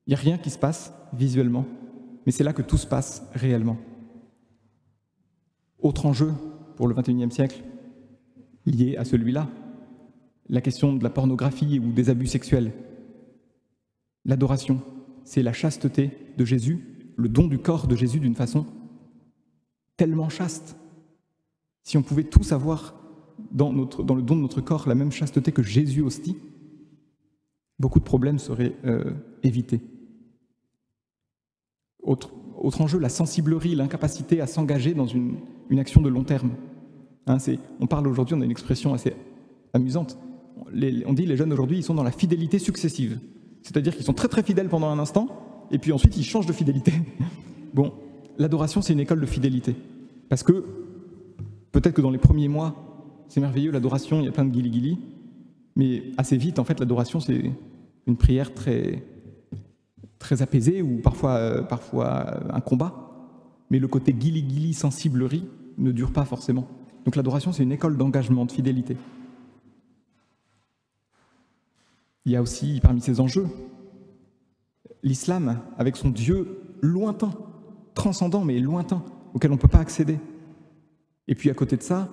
B: il n'y a rien qui se passe visuellement, mais c'est là que tout se passe réellement. Autre enjeu pour le XXIe siècle, lié à celui-là, la question de la pornographie ou des abus sexuels. L'adoration, c'est la chasteté de Jésus, le don du corps de Jésus d'une façon tellement chaste. Si on pouvait tous avoir dans le don de notre corps la même chasteté que Jésus hostie, beaucoup de problèmes seraient évités. Autre enjeu, la sensiblerie, l'incapacité à s'engager dans une action de long terme. On parle aujourd'hui, on a une expression assez amusante. On dit les jeunes aujourd'hui, ils sont dans la fidélité successive. C'est-à-dire qu'ils sont très très fidèles pendant un instant, et puis ensuite ils changent de fidélité. Bon, l'adoration, c'est une école de fidélité. Parce que, peut-être que dans les premiers mois, c'est merveilleux, l'adoration, il y a plein de guili-guili, mais assez vite, en fait, l'adoration, c'est une prière très, très apaisée, ou parfois un combat. Mais le côté guili-guili, sensiblerie, ne dure pas forcément. Donc l'adoration, c'est une école d'engagement, de fidélité. Il y a aussi, parmi ces enjeux, l'islam, avec son Dieu lointain, transcendant, mais lointain, auquel on ne peut pas accéder. Et puis à côté de ça,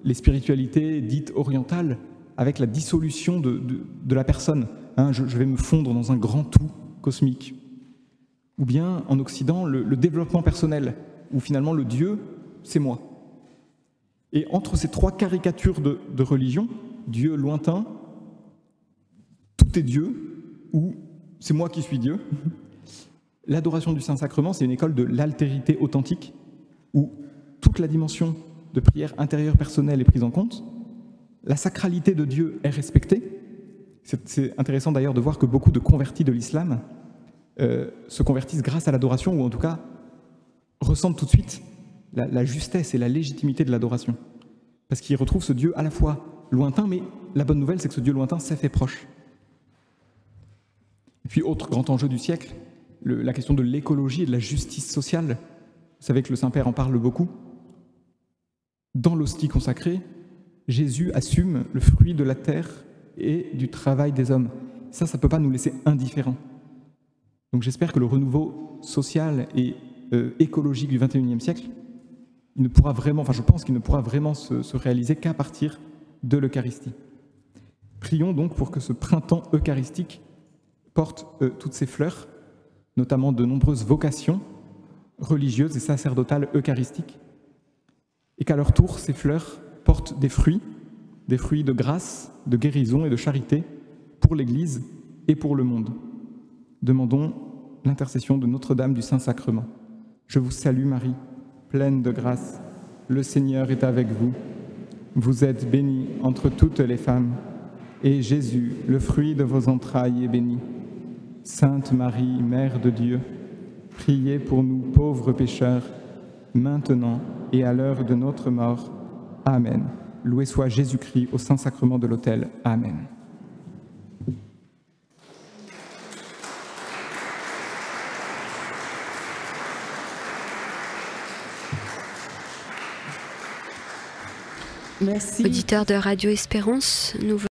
B: les spiritualités dites orientales, avec la dissolution de la personne. Je vais me fondre dans un grand tout cosmique. Ou bien, en Occident, le développement personnel, où finalement le Dieu, c'est moi. Et entre ces trois caricatures de religion, Dieu lointain, tout est Dieu, ou c'est moi qui suis Dieu, l'adoration du Saint-Sacrement, c'est une école de l'altérité authentique, où toute la dimension de prière intérieure personnelle est prise en compte, la sacralité de Dieu est respectée. C'est intéressant d'ailleurs de voir que beaucoup de convertis de l'islam se convertissent grâce à l'adoration, ou en tout cas ressentent tout de suite la justesse et la légitimité de l'adoration. Parce qu'ils retrouvent ce Dieu à la fois lointain, mais la bonne nouvelle, c'est que ce Dieu lointain s'est fait proche. Et puis, autre grand enjeu du siècle, la question de l'écologie et de la justice sociale. Vous savez que le Saint-Père en parle beaucoup. Dans l'hostie consacrée, Jésus assume le fruit de la terre et du travail des hommes. Ça ne peut pas nous laisser indifférents. Donc j'espère que le renouveau social et écologique du XXIe siècle, je pense qu'il ne pourra vraiment se réaliser qu'à partir de l'Eucharistie. Prions donc pour que ce printemps eucharistique porte toutes ces fleurs, notamment de nombreuses vocations religieuses et sacerdotales eucharistiques, et qu'à leur tour, ces fleurs portent des fruits de grâce, de guérison et de charité pour l'Église et pour le monde. Demandons l'intercession de Notre-Dame du Saint-Sacrement. Je vous salue Marie, pleine de grâce, le Seigneur est avec vous. Vous êtes bénie entre toutes les femmes, et Jésus, le fruit de vos entrailles, est béni. Sainte Marie, Mère de Dieu, priez pour nous pauvres pécheurs, maintenant et à l'heure de notre mort. Amen. Loué soit Jésus-Christ au Saint-Sacrement de l'autel. Amen.
C: Merci.
D: Auditeurs de Radio Espérance, nous